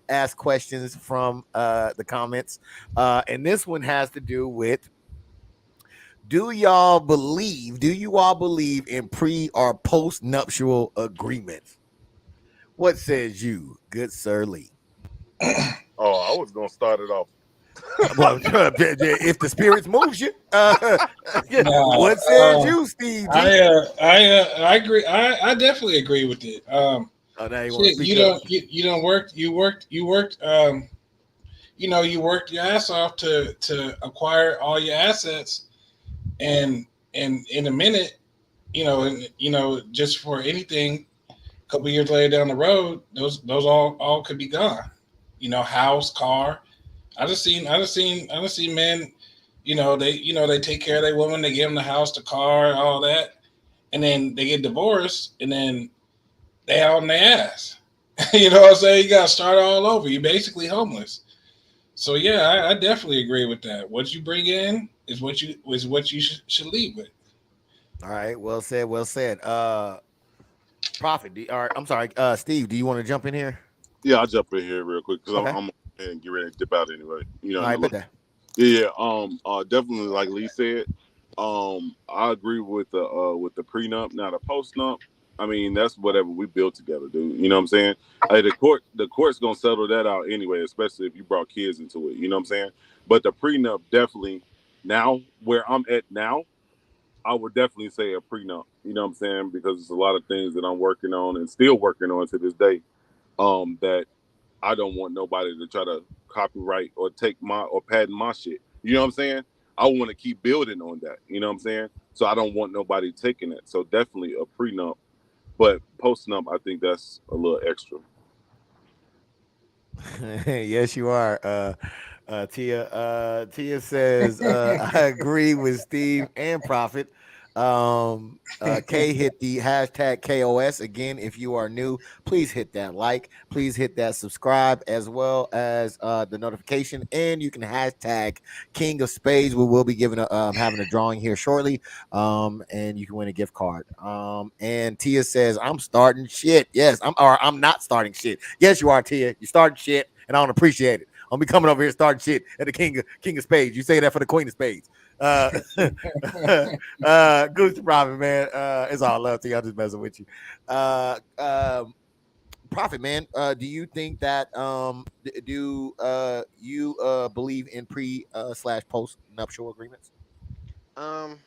D: ask questions from the comments, and this one has to do with, do you all believe in pre or post nuptial agreements? What says you, good sir Lee?
H: Oh, I was gonna start it off.
D: Well, if the spirits moves you,
E: No,
D: what says you, Steve G?
E: I agree. I definitely agree with it.
D: Oh, now you want to
E: Shit,
D: speak up?
E: you don't work. You worked. You worked your ass off to acquire all your assets, and in a minute, just for anything, a couple years later down the road, those all could be gone. House, car. I just seen men. They take care of their woman. They give them the house, the car, all that, and then they get divorced, and then they out on their ass. You know what I'm saying? You got to start all over. You're basically homeless. So yeah, I definitely agree with that. What you bring in is what you should leave with.
D: All right, well said, well said. Prophet, or I'm sorry, Steve, do you want to jump in here?
H: Yeah, I'll jump in here real quick because
D: Okay,
H: I'm gonna get ready to dip out anyway.
D: all
H: In a
D: right, bet
H: little.
D: that.
H: Yeah, yeah. Definitely like Lee said. I agree with the prenup. Now the postnup, I mean, that's whatever we built together, dude. You know what I'm saying? Hey, the court's gonna settle that out anyway, especially if you brought kids into it. You know what I'm saying? But the prenup definitely, now where I'm at now, I would definitely say a prenup. You know what I'm saying? Because there's a lot of things that I'm working on and still working on to this day. That I don't want nobody to try to copyright or take my or patent my shit. You know what I'm saying? I want to keep building on that. You know what I'm saying? So I don't want nobody taking it. So definitely a prenup, but postnup, I think that's a little extra.
D: Yes, you are. Tia. Tia says, I agree with Steve and Prophet. K hit the hashtag KOS. Again, if you are new, please hit that like, please hit that subscribe, as well as the notification. And you can hashtag King of Spades. We will be giving having a drawing here shortly. And you can win a gift card. And Tia says, I'm starting shit. Yes, I'm not starting shit. Yes, you are, Tia. You're starting shit, and I don't appreciate it. I'm be coming over here starting shit at the King of Spades. You say that for the Queen of Spades. Uh, Goose Prophet, man. It's all love to you. I'm just messing with you. Prophet, man. Do you think that do you believe in pre slash post nuptial agreements?
G: Um,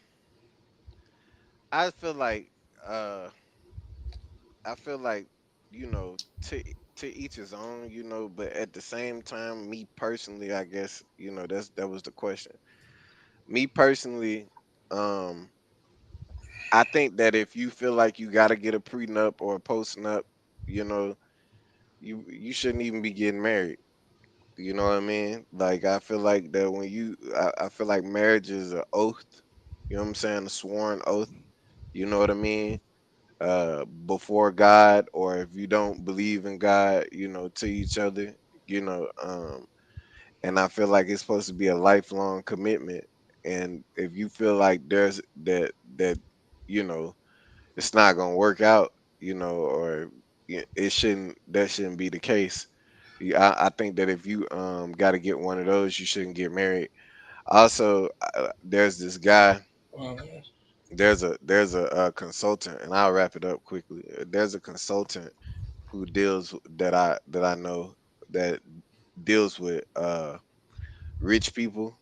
G: I feel like uh, I feel like you know to to each his own, you know, but at the same time, me personally, I guess, you know, that was the question. Me personally, um, I think that if you feel like you got to get a prenup or a postnup, you know, you shouldn't even be getting married. You know what I mean? Like I feel like that when I feel like marriage is an oath. You know what I'm saying? A sworn oath. You know what I mean? Before God, or if you don't believe in God, you know, to each other, you know, and I feel like it's supposed to be a lifelong commitment. And if you feel like there's that you know it's not gonna work out, you know, or it shouldn't that shouldn't be the case. I think that if you got to get one of those, you shouldn't get married. Also, there's this guy.
E: Well,
G: There's a consultant, and I'll wrap it up quickly. There's a consultant who that I know that deals with rich people,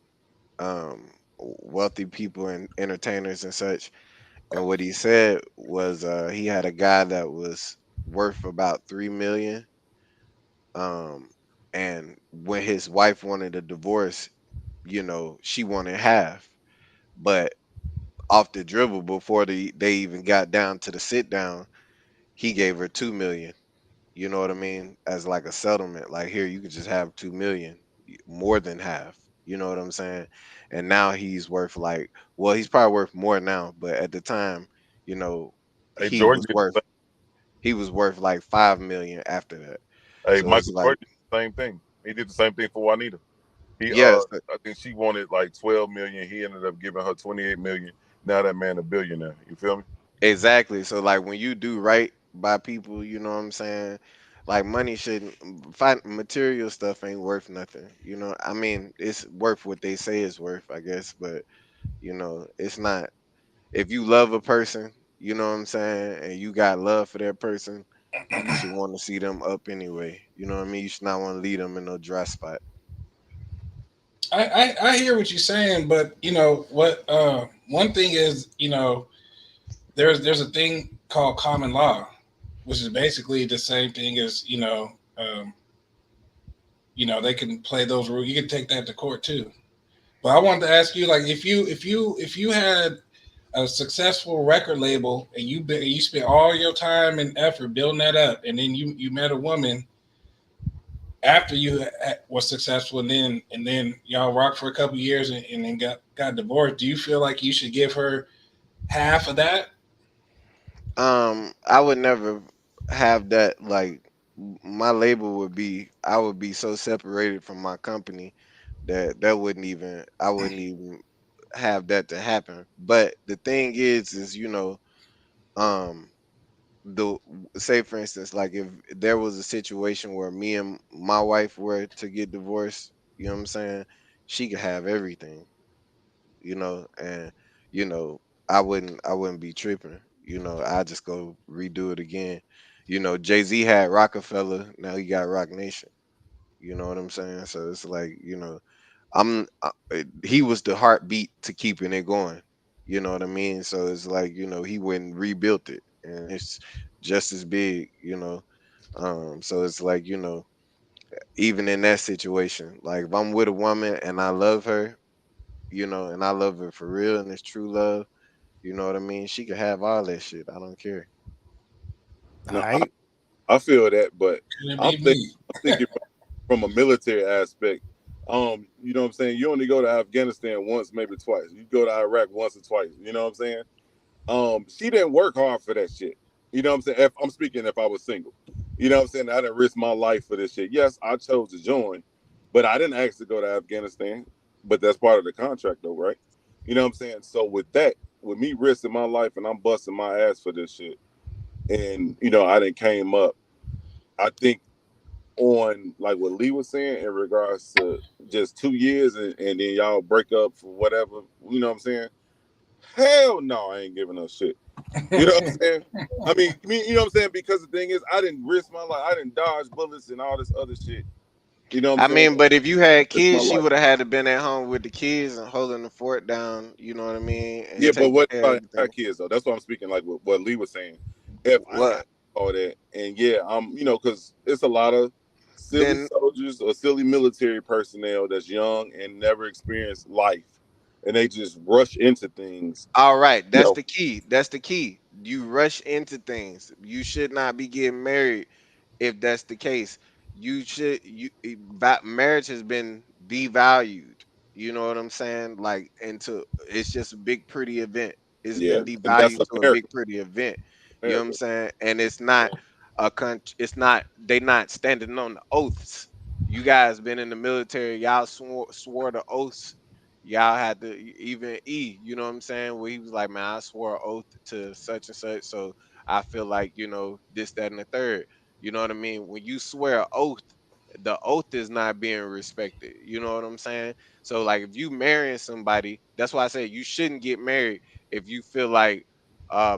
G: wealthy people, and entertainers and such. And what he said was he had a guy that was worth about 3 million. Um, and when his wife wanted a divorce, you know, she wanted half. But off the dribble, before they even got down to the sit down, he gave her 2 million. You know what I mean? As like a settlement. Like here, you could just have 2 million, more than half. You know what I'm saying? And now he's worth like, well, he's probably worth more now, but at the time, you know,
H: Hey,
G: he
H: Jordan
G: was
H: did
G: worth
H: the
G: he was worth like 5 million after that.
H: same. Hey,
G: So it's
H: Michael
G: like,
H: Jordan did the same thing. He did the same thing for Juanita. He
G: yes,
H: I think she wanted like 12 million. He ended up giving her 28 million. Now that man a billionaire. You feel me?
G: exactly. So like when you do right by people, you know what I'm saying? Like money shouldn't find material stuff ain't worth nothing. You know, I mean, it's worth what they say it's worth, I guess, but you know, it's not. If you love a person, you know what I'm saying, and you got love for that person, you should want to see them up anyway. You know what I mean? You should not want to leave them in no dry spot.
E: I hear what you're saying, but you know what? One thing is, you know, there's a thing called common law, which is basically the same thing as you know they can play those rules. You can take that to court too. But I wanted to ask you, like, if you had a successful record label and you spent all your time and effort building that up, and then you met a woman after you was successful, and then y'all rocked for a couple years and then got divorced. Do you feel like you should give her half of that?
G: I would never have that. Like my label would be, I would be so separated from my company that wouldn't even, I wouldn't even have that to happen. But the thing is you know, um, the say for instance, like if there was a situation where me and my wife were to get divorced, you know what I'm saying, she could have everything, you know, and you know, I wouldn't be tripping, you know, I just go redo it again. You know, Jay-Z had Rockefeller, now he got Rock Nation. You know what I'm saying? So it's like, you know, he was the heartbeat to keeping it going. You know what I mean? So it's like, you know, he went and rebuilt it, and it's just as big, you know. So it's like, you know, even in that situation, like if I'm with a woman and I love her, you know, and I love her for real and it's true love, you know what I mean? She could have all that shit. I don't care.
D: All
H: No,
D: right.
H: I feel that, but
E: Can it
H: I'm
E: be
H: thinking,
E: me?
H: I'm thinking from a military aspect. You know what I'm saying? You only go to Afghanistan once, maybe twice. You go to Iraq once or twice. You know what I'm saying? She didn't work hard for that shit. You know what I'm saying? If I'm speaking if I was single. You know what I'm saying? I didn't risk my life for this shit. Yes, I chose to join, but I didn't ask to go to Afghanistan. But that's part of the contract though, right? You know what I'm saying? So with that, with me risking my life and I'm busting my ass for this shit, and you know, I didn't came up. I think on like what Lee was saying in regards to just 2 years and then y'all break up for whatever, you know what I'm saying? Hell no, I ain't giving up shit. You know what I'm saying? You know what I'm saying? Because the thing is, I didn't risk my life. I didn't dodge bullets and all this other shit. You know what I'm
G: I
H: saying?
G: mean, but if you had
H: Risk my
G: kids, she
H: life.
G: would have had to been at home with the kids and holding the fort down, you know what I mean, and
H: Yeah, but
G: taking
H: what if
G: care of
H: I
G: everything.
H: had kids though? That's what I'm speaking like what Lee was saying. If I
G: Well,
H: had all that. And yeah, because it's a lot of silly
G: Then
H: soldiers or silly military personnel that's young and never experienced life, and they just rush into things.
G: all right,
H: You
G: that's
H: know,
G: the key. That's the key. You rush into things. You should not be getting married if that's the case. You should marriage has been devalued. You know what I'm saying? Like into it's just a big pretty event. It's
H: yeah,
G: been
H: and that's
G: devalued to a
H: America.
G: big pretty event. You know what I'm
H: America.
G: saying? And it's not a country. It's not. They not standing on the oaths. You guys been in the military. Y'all swore the oaths. Y'all had to even you know what I'm saying? Where he was like, man, I swore an oath to such and such. So I feel like, this, that, and the third. You know what I mean? When you swear an oath, the oath is not being respected. You know what I'm saying? So like if you marrying somebody, that's why I say you shouldn't get married if you feel like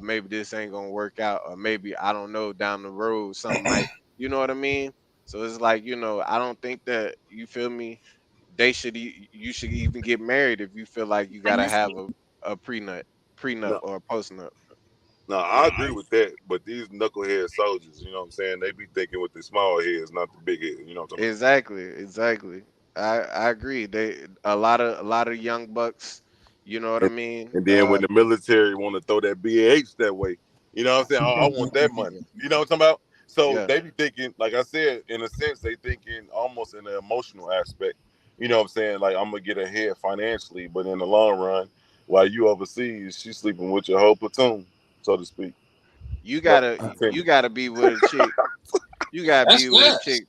G: maybe this ain't gonna work out, or maybe I don't know, down the road something might, you know what I mean? So it's like, I don't think that, you feel me, you should even get married if you feel like you gotta have a prenup
H: No,
G: or a postnup.
H: no, I agree with that. But these knucklehead soldiers, you know what I'm saying? They be thinking with the small heads, not the big head. You know what I'm talking
G: Exactly, exactly. I agree. They a lot of young bucks, you know what I
H: about?
G: mean?
H: And then when the military want to throw that BAH that way, you know what I'm saying? I want that money.
G: Yeah,
H: You know what I'm talking about? So
G: yeah.
H: they be thinking, like I said, in a sense, they thinking almost in the emotional aspect. You know what I'm saying? Like I'm gonna get ahead financially, but in the long run, while you overseas, she's sleeping with your whole platoon, so to speak.
G: You
H: No,
G: gotta
H: continue.
G: you gotta be with a chick. You gotta
E: That's
G: be with a
E: fast.
G: chick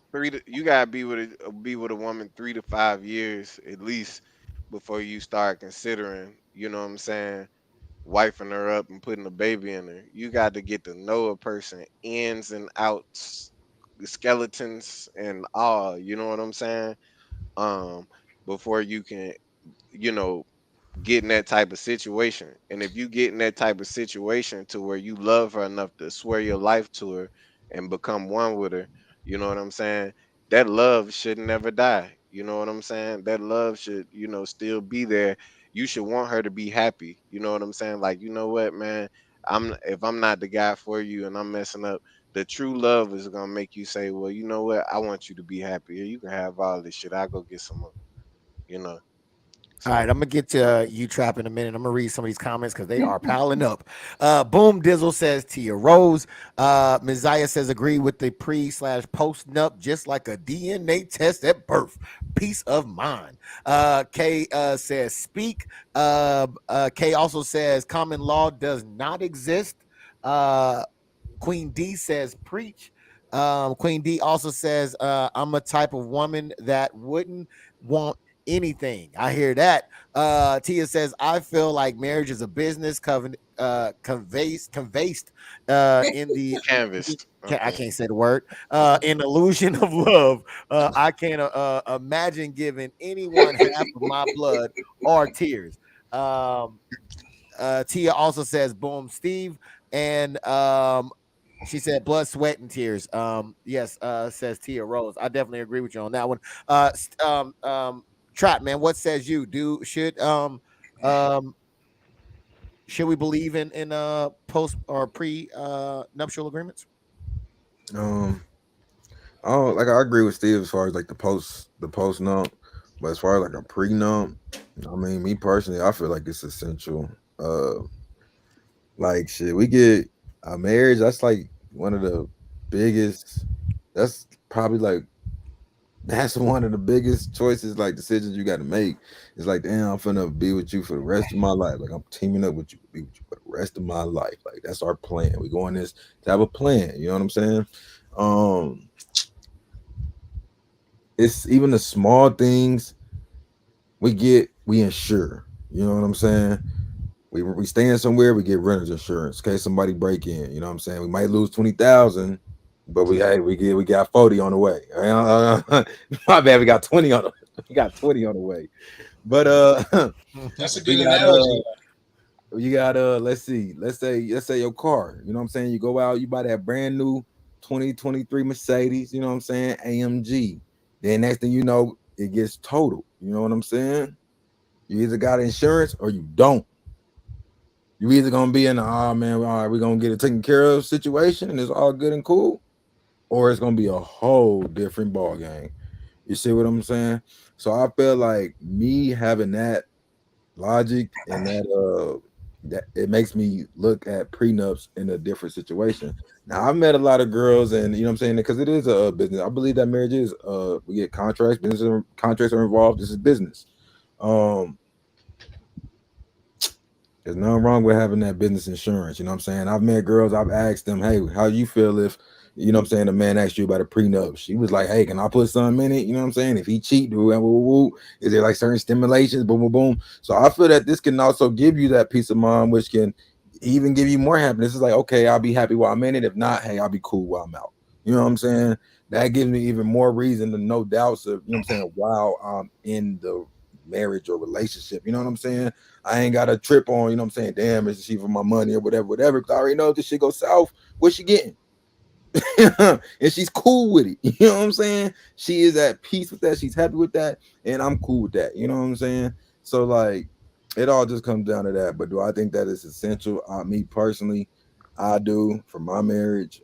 G: you gotta be with a woman 3 to 5 years at least before you start considering, you know what I'm saying, wifing her up and putting a baby in her. You got to get to know a person ins and outs, the skeletons and all, you know what I'm saying? Um, before you can, you know, get in that type of situation. And if you get in that type of situation to where you love her enough to swear your life to her and become one with her, you know what I'm saying? That love should never die. You know what I'm saying? That love should, still be there. You should want her to be happy. You know what I'm saying? Like, you know what, man? If I'm not the guy for you and I'm messing up, the true love is gonna make you say, well, you know what? I want you to be happy. You can have all this shit. I'll go get some more, you know.
D: All right,
G: So
D: I'm gonna get to you trap in a minute. I'm gonna read some of these comments because they are piling up. Boom Dizzle says Tia Rose. Messiah says agree with the pre/post nup, just like a DNA test at birth. Peace of mind. K says speak. K also says common law does not exist. Queen D says preach. Queen D also says, I'm a type of woman that wouldn't want anything. I hear that. Tia says, I feel like marriage is a business covenant, conveys in the
G: canvassed.
D: I
G: Okay.
D: can't say the word. An illusion of love. I can't imagine giving anyone half of my blood or tears. Um, Tia also says, boom, Steve. And she said blood, sweat, and tears. Yes, says Tia Rose. I definitely agree with you on that one. Trap man, what says you? Um should we believe in post or pre nuptial agreements?
I: Um, oh, like I agree with Steve as far as like the post nump, but as far as like a prenup, I mean, me personally, I feel like it's essential. Uh, like shit, we get a marriage. That's like one of the biggest. That's probably like that's one of the biggest choices, like decisions you got to make. It's like, damn, I'm finna be with you for the rest of my life. Like I'm teaming up with you to be with you for the rest of my life. Like that's our plan. We go on this to have a plan. You know what I'm saying? Um, it's even the small things we insure. You know what I'm saying? We staying somewhere, we get renter's insurance in case somebody break in. You know what I'm saying? We might lose 20,000, but we got 40 on the way. My bad, we got 20 on the we got 20 on the way. But
E: That's a
I: we
E: good
I: got
E: analogy.
I: let's say your car. You know what I'm saying? You go out, you buy that brand new 2023 Mercedes. You know what I'm saying? AMG. Then next thing you know, it gets totaled. You know what I'm saying? You either got insurance or you don't. You either gonna be in the man, all right, we're gonna get it taken care of situation and it's all good and cool, or it's gonna be a whole different ball game. You see what I'm saying? So I feel like me having that logic and that it makes me look at prenups in a different situation. Now I've met a lot of girls, and you know what I'm saying, because it is a business. I believe that marriage is we get contracts, contracts are involved. This is business. There's nothing wrong with having that business insurance. You know what I'm saying? I've met girls, I've asked them, hey, how you feel if, you know what I'm saying, a man asked you about a prenup? She was like, hey, can I put something in it? You know what I'm saying? If he cheat, is there like certain stimulations? Boom, boom, boom. So I feel that this can also give you that peace of mind, which can even give you more happiness. It's like, okay, I'll be happy while I'm in it. If not, hey, I'll be cool while I'm out. You know what I'm saying? That gives me even more reason to no doubts of, you know what I'm saying, while I'm in the marriage or relationship. You know what I'm saying? I ain't got to trip on, you know what I'm saying? Damn, is she for my money or whatever. Cause I already know if this shit go south, what's she getting? And she's cool with it. You know what I'm saying? She is at peace with that. She's happy with that. And I'm cool with that. You know what I'm saying? So like it all just comes down to that. But do I think that is essential? Me personally, I do for my marriage.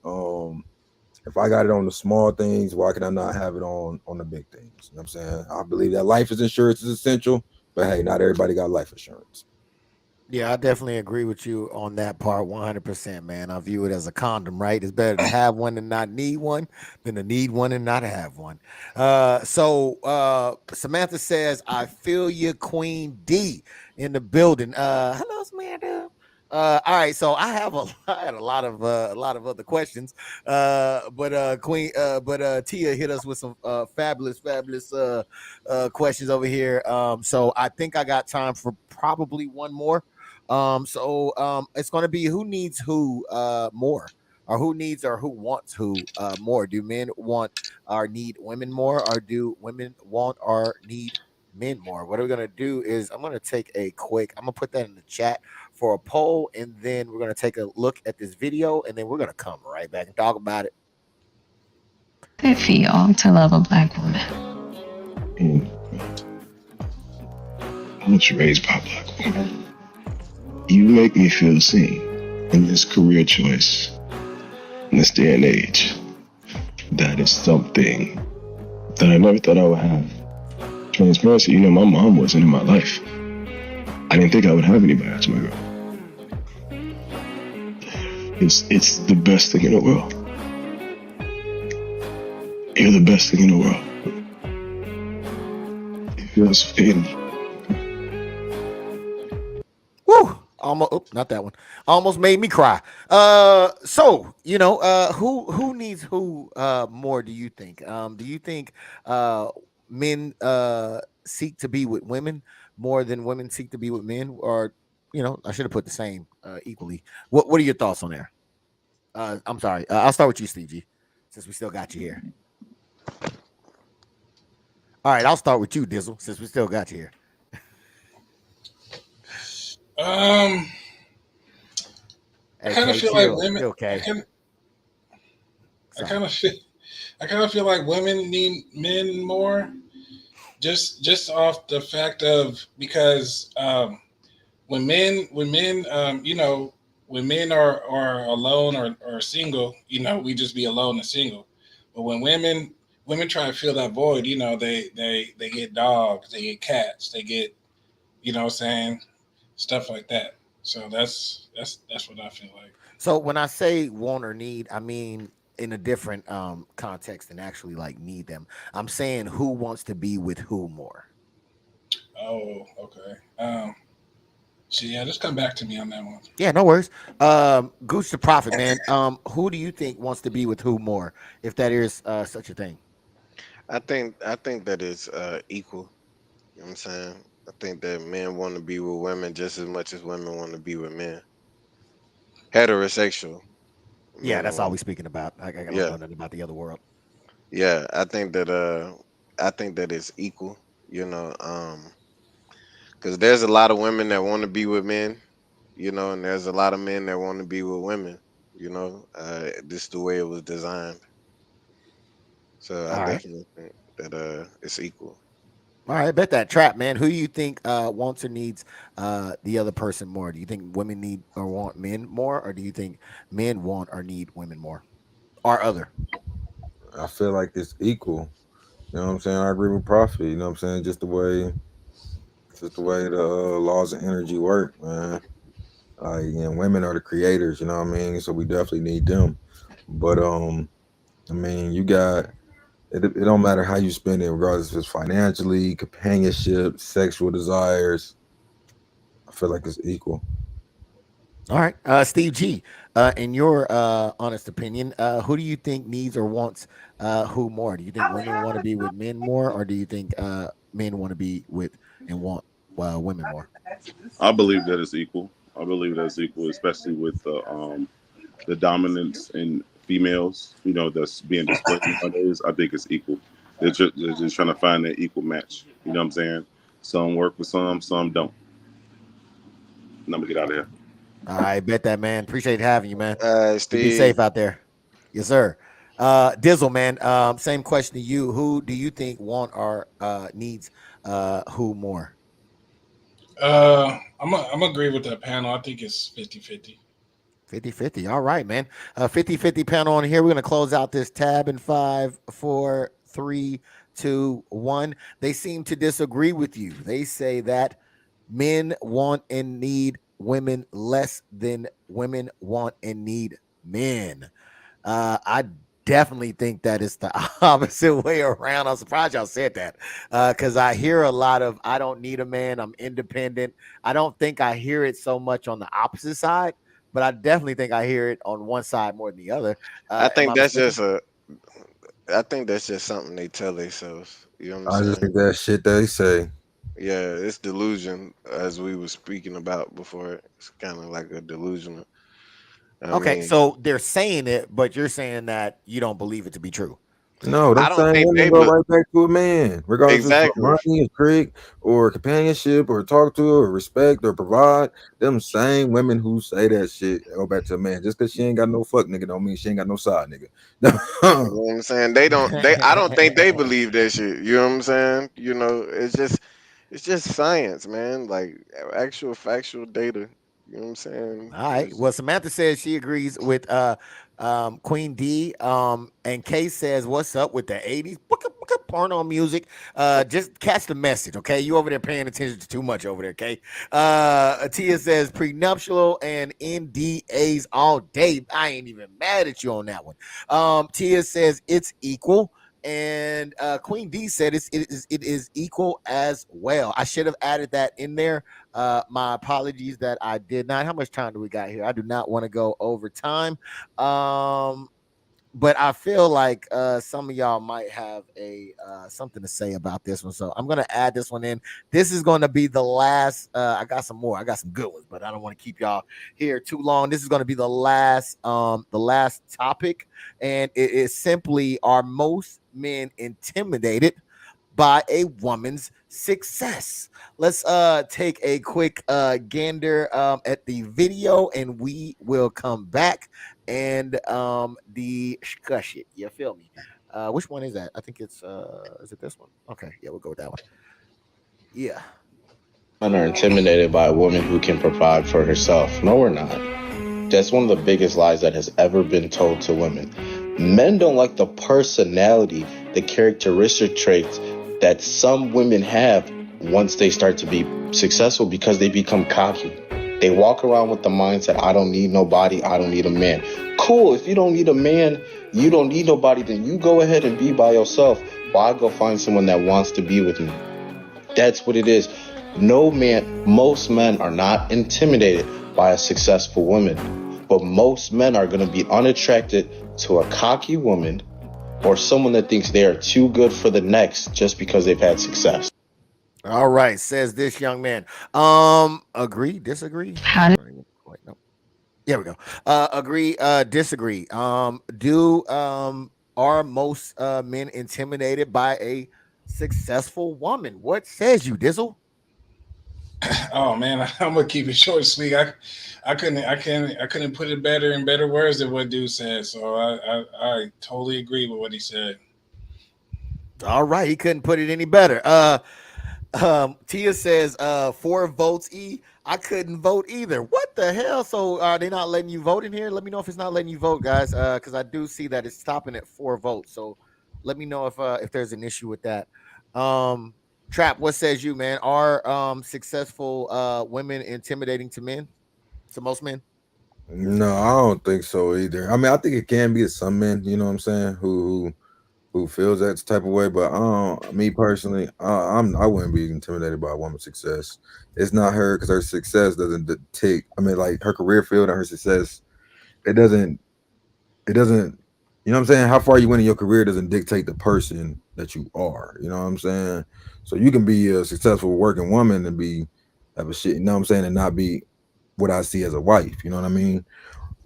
I: If I got it on the small things, why can I not have it on the big things? You know what I'm saying? I believe that life insurance is essential, but hey, not everybody got life insurance.
D: Yeah, I definitely agree with you on that part 100%, man. I view it as a condom, right? It's better to have one and not need one than to need one and not have one. Samantha says, I feel you, Queen D in the building. Hello, Samantha. All right, so I have I had a lot of other questions. But Tia hit us with some fabulous questions over here. So I think I got time for probably one more. It's going to be who needs who more, or who needs or who wants who more. Do men want or need women more, or do women want or need men more? What we're going to do is I'm going to take a quick, I'm going to put that in the chat for a poll, and then we're going to take a look at this video, and then we're going to come right back and talk about it.
M: It feel to love a black woman.
N: I was raised by a black woman. You make me feel seen in this career choice, in this day and age. That is something that I never thought I would have. Transparency, you know, my mom wasn't in my life. I didn't think I would have anybody after my girl. It's the best thing in the world. You're the best thing in the world. It feels fading.
D: Woo! Almost, not that one. Almost made me cry. So you know, who needs who more? Do you think? Do you think men seek to be with women more than women seek to be with men, or you know, I should have put the same equally. What are your thoughts on there? I'm sorry. I'll start with you, Steve G, since we still got you here. All right, I'll start with you, Dizzle, since we still got you here.
E: I kind of feel like women.
D: Okay.
E: I kind of feel like women need men more, just off the fact of because when men you know, when men are alone or single, you know, we just be alone and single. But when women try to fill that void, you know, they get dogs, they get cats, they get, you know what I'm saying, stuff like that. So that's what I feel like.
D: So when I say want or need, I mean in a different context than actually like need them. I'm saying who wants to be with who more.
E: Oh, okay. So yeah, just come back to me on that one.
D: Yeah, no worries. Gooch the Prophet, man. Who do you think wants to be with who more, if that is such a thing?
G: I think that it's equal. You know what I'm saying? I think that men want to be with women just as much as women want to be with men. Heterosexual
D: Yeah,
G: men
D: that's all
G: want.
D: we speaking about. I don't know
G: Yeah,
D: nothing about the other world.
G: yeah. I think that it's equal. You know, because there's a lot of women that want to be with men. You know, and there's a lot of men that want to be with women. You know, this is the way it was designed. So I
D: All right.
G: definitely think that it's equal.
D: All right, I bet that trap, man. Who do you think wants or needs the other person more? Do you think women need or want men more, or do you think men want or need women more, or other?
I: I feel like it's equal. You know what I'm saying? I agree with Prophet. You know what I'm saying? Just the way the laws of energy work, man. Women are the creators. You know what I mean? So we definitely need them. But I mean, you got it. It don't matter how you spend it, regardless if it's financially, companionship, sexual desires. I feel like it's equal.
D: All right, Steve G. In your honest opinion, who do you think needs or wants who more? Do you think women want to be with men more, or do you think men want to be with and want women more?
H: I believe that it's equal. I believe that it's equal, especially with the dominance in females. You know, that's being displayed nowadays. I think it's equal. They're just trying to find that equal match. You know what I'm saying? Some work with some don't. And I'm gonna get out of here.
D: I bet that, man. Appreciate having you, man. You be
G: Steve.
D: safe out there. Yes, sir. Dizzle, man. Same question to you. Who do you think want or needs who more?
E: I'm agree with that panel. I think it's 50-50.
D: 50-50. All right, man. 50-50 panel on here. We're going to close out this tab in 5, 4, 3, 2, 1. They seem to disagree with you. They say that men want and need women less than women want and need men. I definitely think that it's the opposite way around. I'm surprised y'all said that because I hear a lot of I don't need a man. I'm independent. I don't think I hear it so much on the opposite side, but I definitely think I hear it on one side more than the other.
G: I
D: Am
G: think
D: I
G: that's
D: mistaken?
G: just a. I think that's just something they tell themselves. You know what I'm
I: I just
G: saying?
I: think that shit they say.
G: Yeah, it's delusion, as we were speaking about before. It's kind of like a delusional. I
D: Okay,
G: mean,
D: so they're saying it, but you're saying that you don't believe it to be true.
I: No, them
G: I don't
I: same
G: think
I: women
G: they.
I: go right back to a man, regardless if it's for
G: Exactly.
I: money, or trick, or companionship, or talk to, or respect, or provide. Them same women who say that shit go back to a man. Just because she ain't got no fuck nigga don't mean she ain't got no side
G: You
I: nigga.
G: know what I'm saying? They don't. They. I don't think they believe that shit. You know what I'm saying? You know, it's just science, man. Like actual factual data. You know what I'm saying?
D: All right. Well, Samantha says she agrees with Queen D. And Kay says, "What's up with the '80s porno music? Just catch the message, okay? You over there paying attention to too much over there, okay?" Tia says prenuptial and NDAs all day. I ain't even mad at you on that one. Tia says it's equal. And Queen D said it is equal as well. I should have added that in there. My apologies that I did not. How much time do we got here? I do not want to go over time. But I feel like some of y'all might have a something to say about this one. So I'm gonna add this one in. This is gonna be the last. I got some more. I got some good ones, but I don't want to keep y'all here too long. This is gonna be the last topic, and it is simply: are most men intimidated by a woman's success? Let's take a quick gander at the video, and we will come back and discuss it. You feel me? Which one is that? I think it's is it this one? Okay, yeah, we'll go with that one. Yeah.
O: Men are intimidated by a woman who can provide for herself. No, we're not. That's one of the biggest lies that has ever been told to women. Men don't like the personality, the characteristic traits that some women have once they start to be successful because they become cocky. They walk around with the mindset, I don't need nobody, I don't need a man. Cool, if you don't need a man, you don't need nobody, then you go ahead and be by yourself. Why go find someone that wants to be with me? That's what it is. Most men are not intimidated by a successful woman, but most men are going to be unattracted to a cocky woman or someone that thinks they are too good for the next just because they've had success.
D: All right, says this young man. Agree, disagree.
M: How did
D: Wait, no. There we go. Agree, disagree. Do are most men intimidated by a successful woman? What says you, Dizzle?
E: Oh man, I'm gonna keep it short and sweet. I couldn't put it better in better words than what dude said. So I totally agree with what he said.
D: All right, he couldn't put it any better. Tia says 4 votes. I couldn't vote either. What the hell? So are they not letting you vote in here? Let me know if it's not letting you vote, guys. Because I do see that it's stopping at 4 votes. So let me know if there's an issue with that. Um, Trap, what says you, man? Are successful women intimidating to men? To most men?
I: No, I don't think so either. I mean, I think it can be to some men, you know what I'm saying, who feels that type of way. But me personally, I wouldn't be intimidated by a woman's success. It's not her because her success doesn't take. I mean, like her career field and her success, it doesn't. It doesn't. You know what I'm saying? How far you went in your career doesn't dictate the person that you are. You know what I'm saying? So you can be a successful working woman and be have a shit. You know what I'm saying? And not be what I see as a wife. You know what I mean?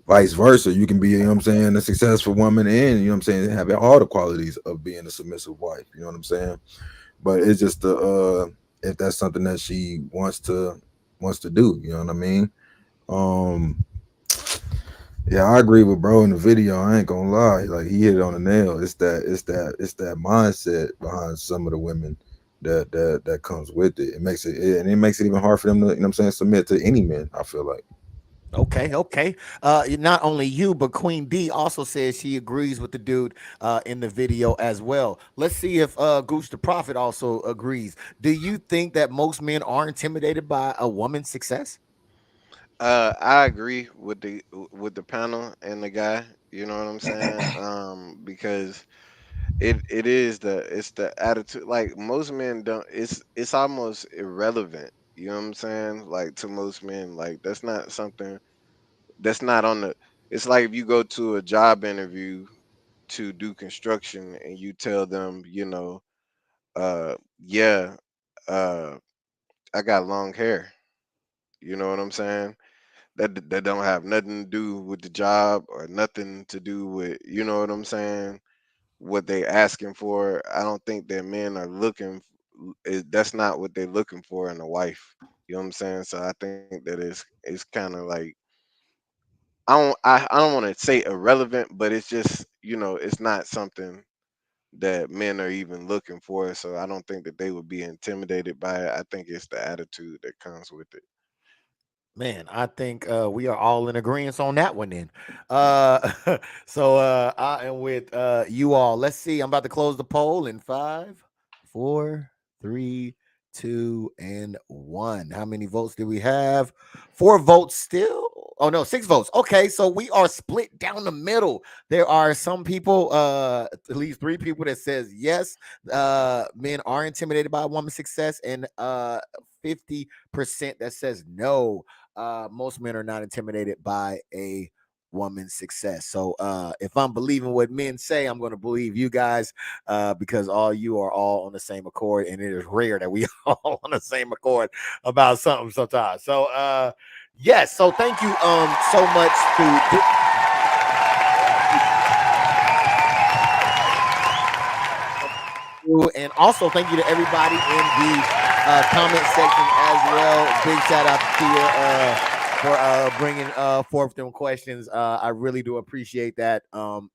I: Vice versa, you can be, you know what I'm saying, a successful woman and, you know what I'm saying, have all the qualities of being a submissive wife, you know what I'm saying? But it's just the if that's something that she wants to do, you know what I mean? Um yeah, I agree with bro in the video. I ain't gonna lie. Like he hit it on the nail. It's that mindset behind some of the women that comes with it. And it makes it even hard for them to, you know what I'm saying, submit to any men, I feel like.
D: Okay, okay. Not only you, but Queen D also says she agrees with the dude in the video as well. Let's see if Gooch the Prophet also agrees. Do you think that most men are intimidated by a woman's success?
G: I agree with the panel and the guy. You know what I'm saying? Because it is it's the attitude. Like most men don't. It's almost irrelevant. You know what I'm saying? Like to most men, like that's not something that's not on the. It's like if you go to a job interview to do construction and you tell them, yeah, uh, I got long hair. You know what I'm saying? That don't have nothing to do with the job or nothing to do with, you know what I'm saying, what they asking for. I don't think that men are looking that's not what they're looking for in a wife. You know what I'm saying? So I think that it's kind of like I don't want to say irrelevant, but it's just, it's not something that men are even looking for. So I don't think that they would be intimidated by it. I think it's the attitude that comes with it.
D: Man, I think we are all in agreement on that one then. So I am with you all. Let's see. I'm about to close the poll in 5, 4, 3, 2, and 1. How many votes do we have? 4 votes still. Oh no, 6 votes. Okay, so we are split down the middle. There are some people, at least 3 people that says yes, men are intimidated by a woman's success, and 50% that says no, most men are not intimidated by a woman's success. So if I'm believing what men say, I'm going to believe you guys because all you are all on the same accord, and it is rare that we all on the same accord about something sometimes. So yes, so thank you so much and also thank you to everybody in the comment section as well. Big shout out to Tia for bringing forth them questions. I really do appreciate that so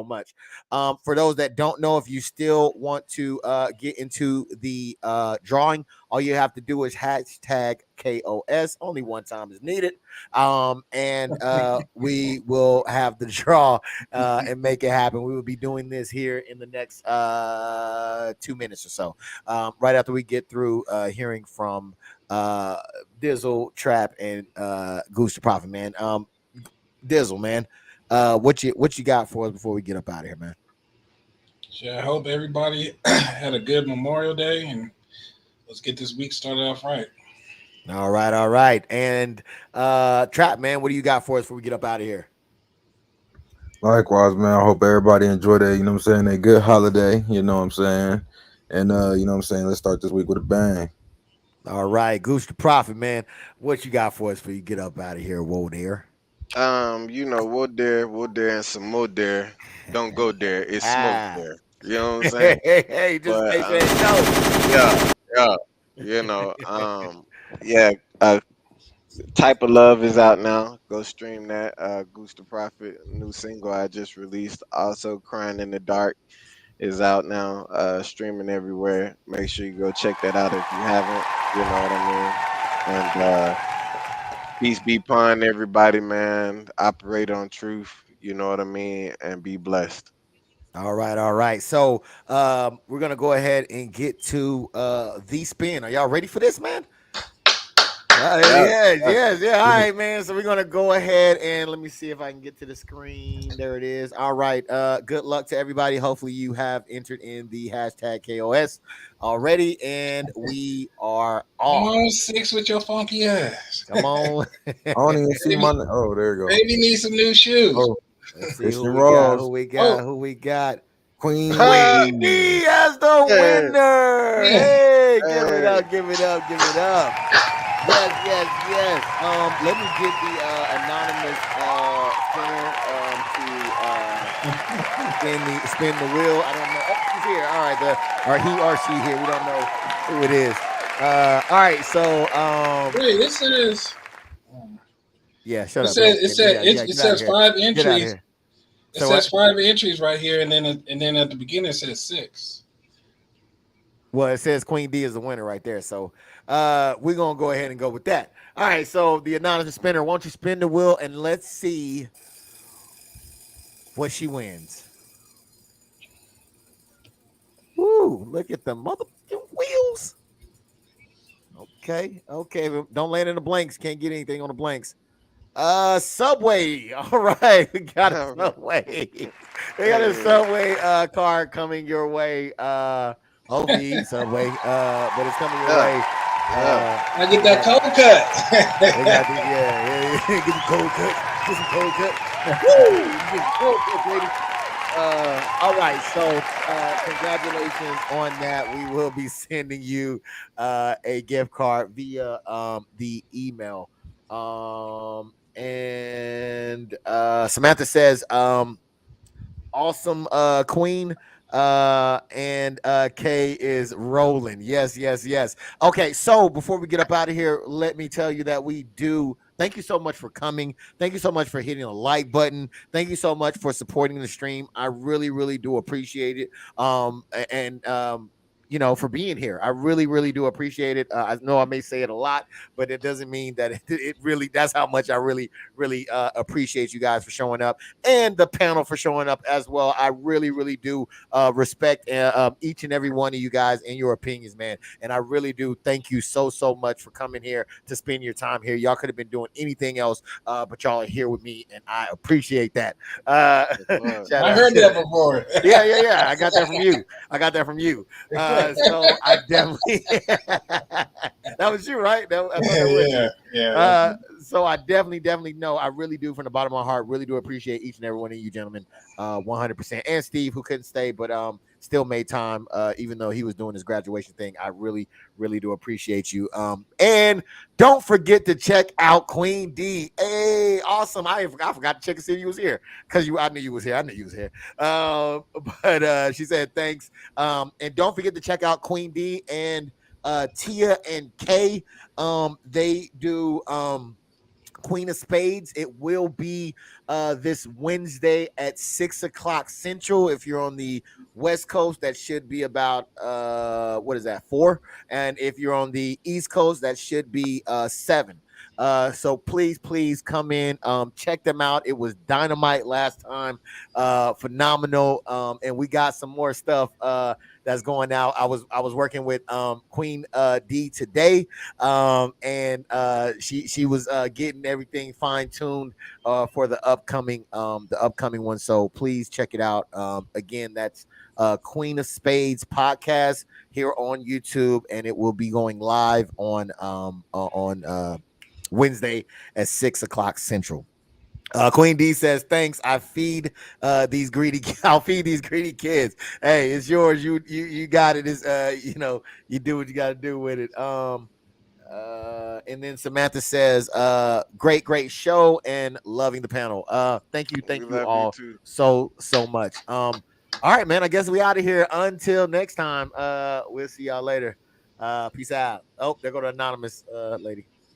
D: much. For those that don't know, if you still want to get into the drawing, all you have to do is hashtag KOS. Only one time is needed. And we will have the draw and make it happen. We will be doing this here in the next 2 minutes or so, right after we get through hearing from Dizzle, Trap, and Goose the Prophet, man. Dizzle, man, what you got for us before we get up out of here, man?
E: Yeah, I hope everybody had a good Memorial Day, and let's get this week started off right.
D: All right. And Trap, man, what do you got for us before we get up out of here?
I: Likewise, man. I hope everybody enjoyed it. You know what I'm saying? A good holiday. You know what I'm saying? And you know what I'm saying? Let's start this week with a bang.
D: All right, Goose the Prophet, man, what you got for us before you get up out of here? Whoa there.
G: We'll dare, and some more dare. Don't go there. It's smoke
D: Ah.
G: there. You know what I'm saying?
D: Hey, just
G: But
D: make sure they
G: yeah, yeah. You know, yeah. Type of Love is out now. Go stream that. Goose the Prophet, new single I just released. Also, Crying in the Dark. is out now, streaming everywhere. Make sure you go check that out if you haven't. You know what I mean? And peace be upon everybody, man. Operate on truth. You know what I mean? And be blessed.
D: All right, all right. So we're gonna go ahead and get to the spin. Are y'all ready for this, man?
G: Yeah.
D: Yes. All right, man. So we're gonna go ahead and let me see if I can get to the screen. There it is. All right. Good luck to everybody. Hopefully you have entered in the hashtag KOS already, and we are
E: Come
D: off.
E: on, 6 with your funky ass.
D: Come on.
I: I don't even see my. Oh, there you go.
E: Baby needs some new shoes.
I: Oh,
D: Let's see
I: Christian
D: who we got.
I: Ross.
D: Who we got? Who we got?
I: Queen
D: Queen
I: D.
D: D as the
G: Yeah.
D: winner.
E: Yeah.
D: Hey, give it
G: Hey.
D: up, give it up, give it up. Yes. Let me get the anonymous spinner to spin the wheel. I don't know. Oh, she's here. All right, or he or she here. We don't know who it is. All right, so
E: Wait, this says.
D: yeah, shut
E: It
D: up.
E: says
D: Get out of here.
E: 5
D: Get out of
E: entries.
D: here.
E: It
D: So
E: says
D: what?
E: 5 entries right here, and then at the beginning it says 6.
D: Well, it says Queen D is the winner right there. So we're gonna go ahead and go with that. All right, so the anonymous spinner, won't you spin the wheel and let's see what she wins. Woo, look at the motherfucking wheels. Okay. Don't land in the blanks. Can't get anything on the blanks. Subway. All right, we got a Subway. We got a Subway card coming your way. Hopefully Subway, but it's coming your way.
E: I get that cold cut.
D: They got get the cold cut. Get some cold cut. Woo! Get some cold cut, lady. All right, so congratulations on that. We will be sending you a gift card via the email. And Samantha says, awesome queen. And K is rolling. Yes. Okay, so before we get up out of here, let me tell you that we do thank you so much for coming. Thank you so much for hitting the like button. Thank you so much for supporting the stream. I really do appreciate it. And you know, for being here. I really do appreciate it. I know I may say it a lot, but it doesn't mean that it really, that's how much I really appreciate you guys for showing up and the panel for showing up as well. I really do respect each and every one of you guys and your opinions, man. And I really do thank you so much for coming here to spend your time here. Y'all could have been doing anything else, but y'all are here with me, and I appreciate that.
E: I heard that before.
D: Yeah. I got that from you. So I definitely that was you, right? I thought that was you. So I definitely know. I really do, from the bottom of my heart, really do appreciate each and every one of you gentlemen, 100%. And Steve, who couldn't stay, but still made time, even though he was doing his graduation thing. I really do appreciate you. And don't forget to check out Queen D. Hey, awesome! I forgot to check and see if you was here because I knew you was here. But she said thanks. And don't forget to check out Queen D and Tia and Kay. They do Queen of Spades. It will be this Wednesday at 6:00 Central. If you're on the West Coast, that should be about 4. And if you're on the East Coast, that should be 7. So please come in, check them out. It was dynamite last time, phenomenal. And we got some more stuff that's going out. I was working with Queen D today, and she was getting everything fine-tuned for the upcoming one. So please check it out. Again, that's Queen of Spades podcast here on YouTube, and it will be going live on Wednesday at 6:00 Central. Queen D says, thanks. I'll feed these greedy kids. Hey, it's yours. You got it. It's you do what you got to do with it. And then Samantha says, great show and loving the panel. Thank you all so much. All right, man. I guess we out of here until next time. We'll see y'all later. Peace out. Oh, there go the anonymous lady.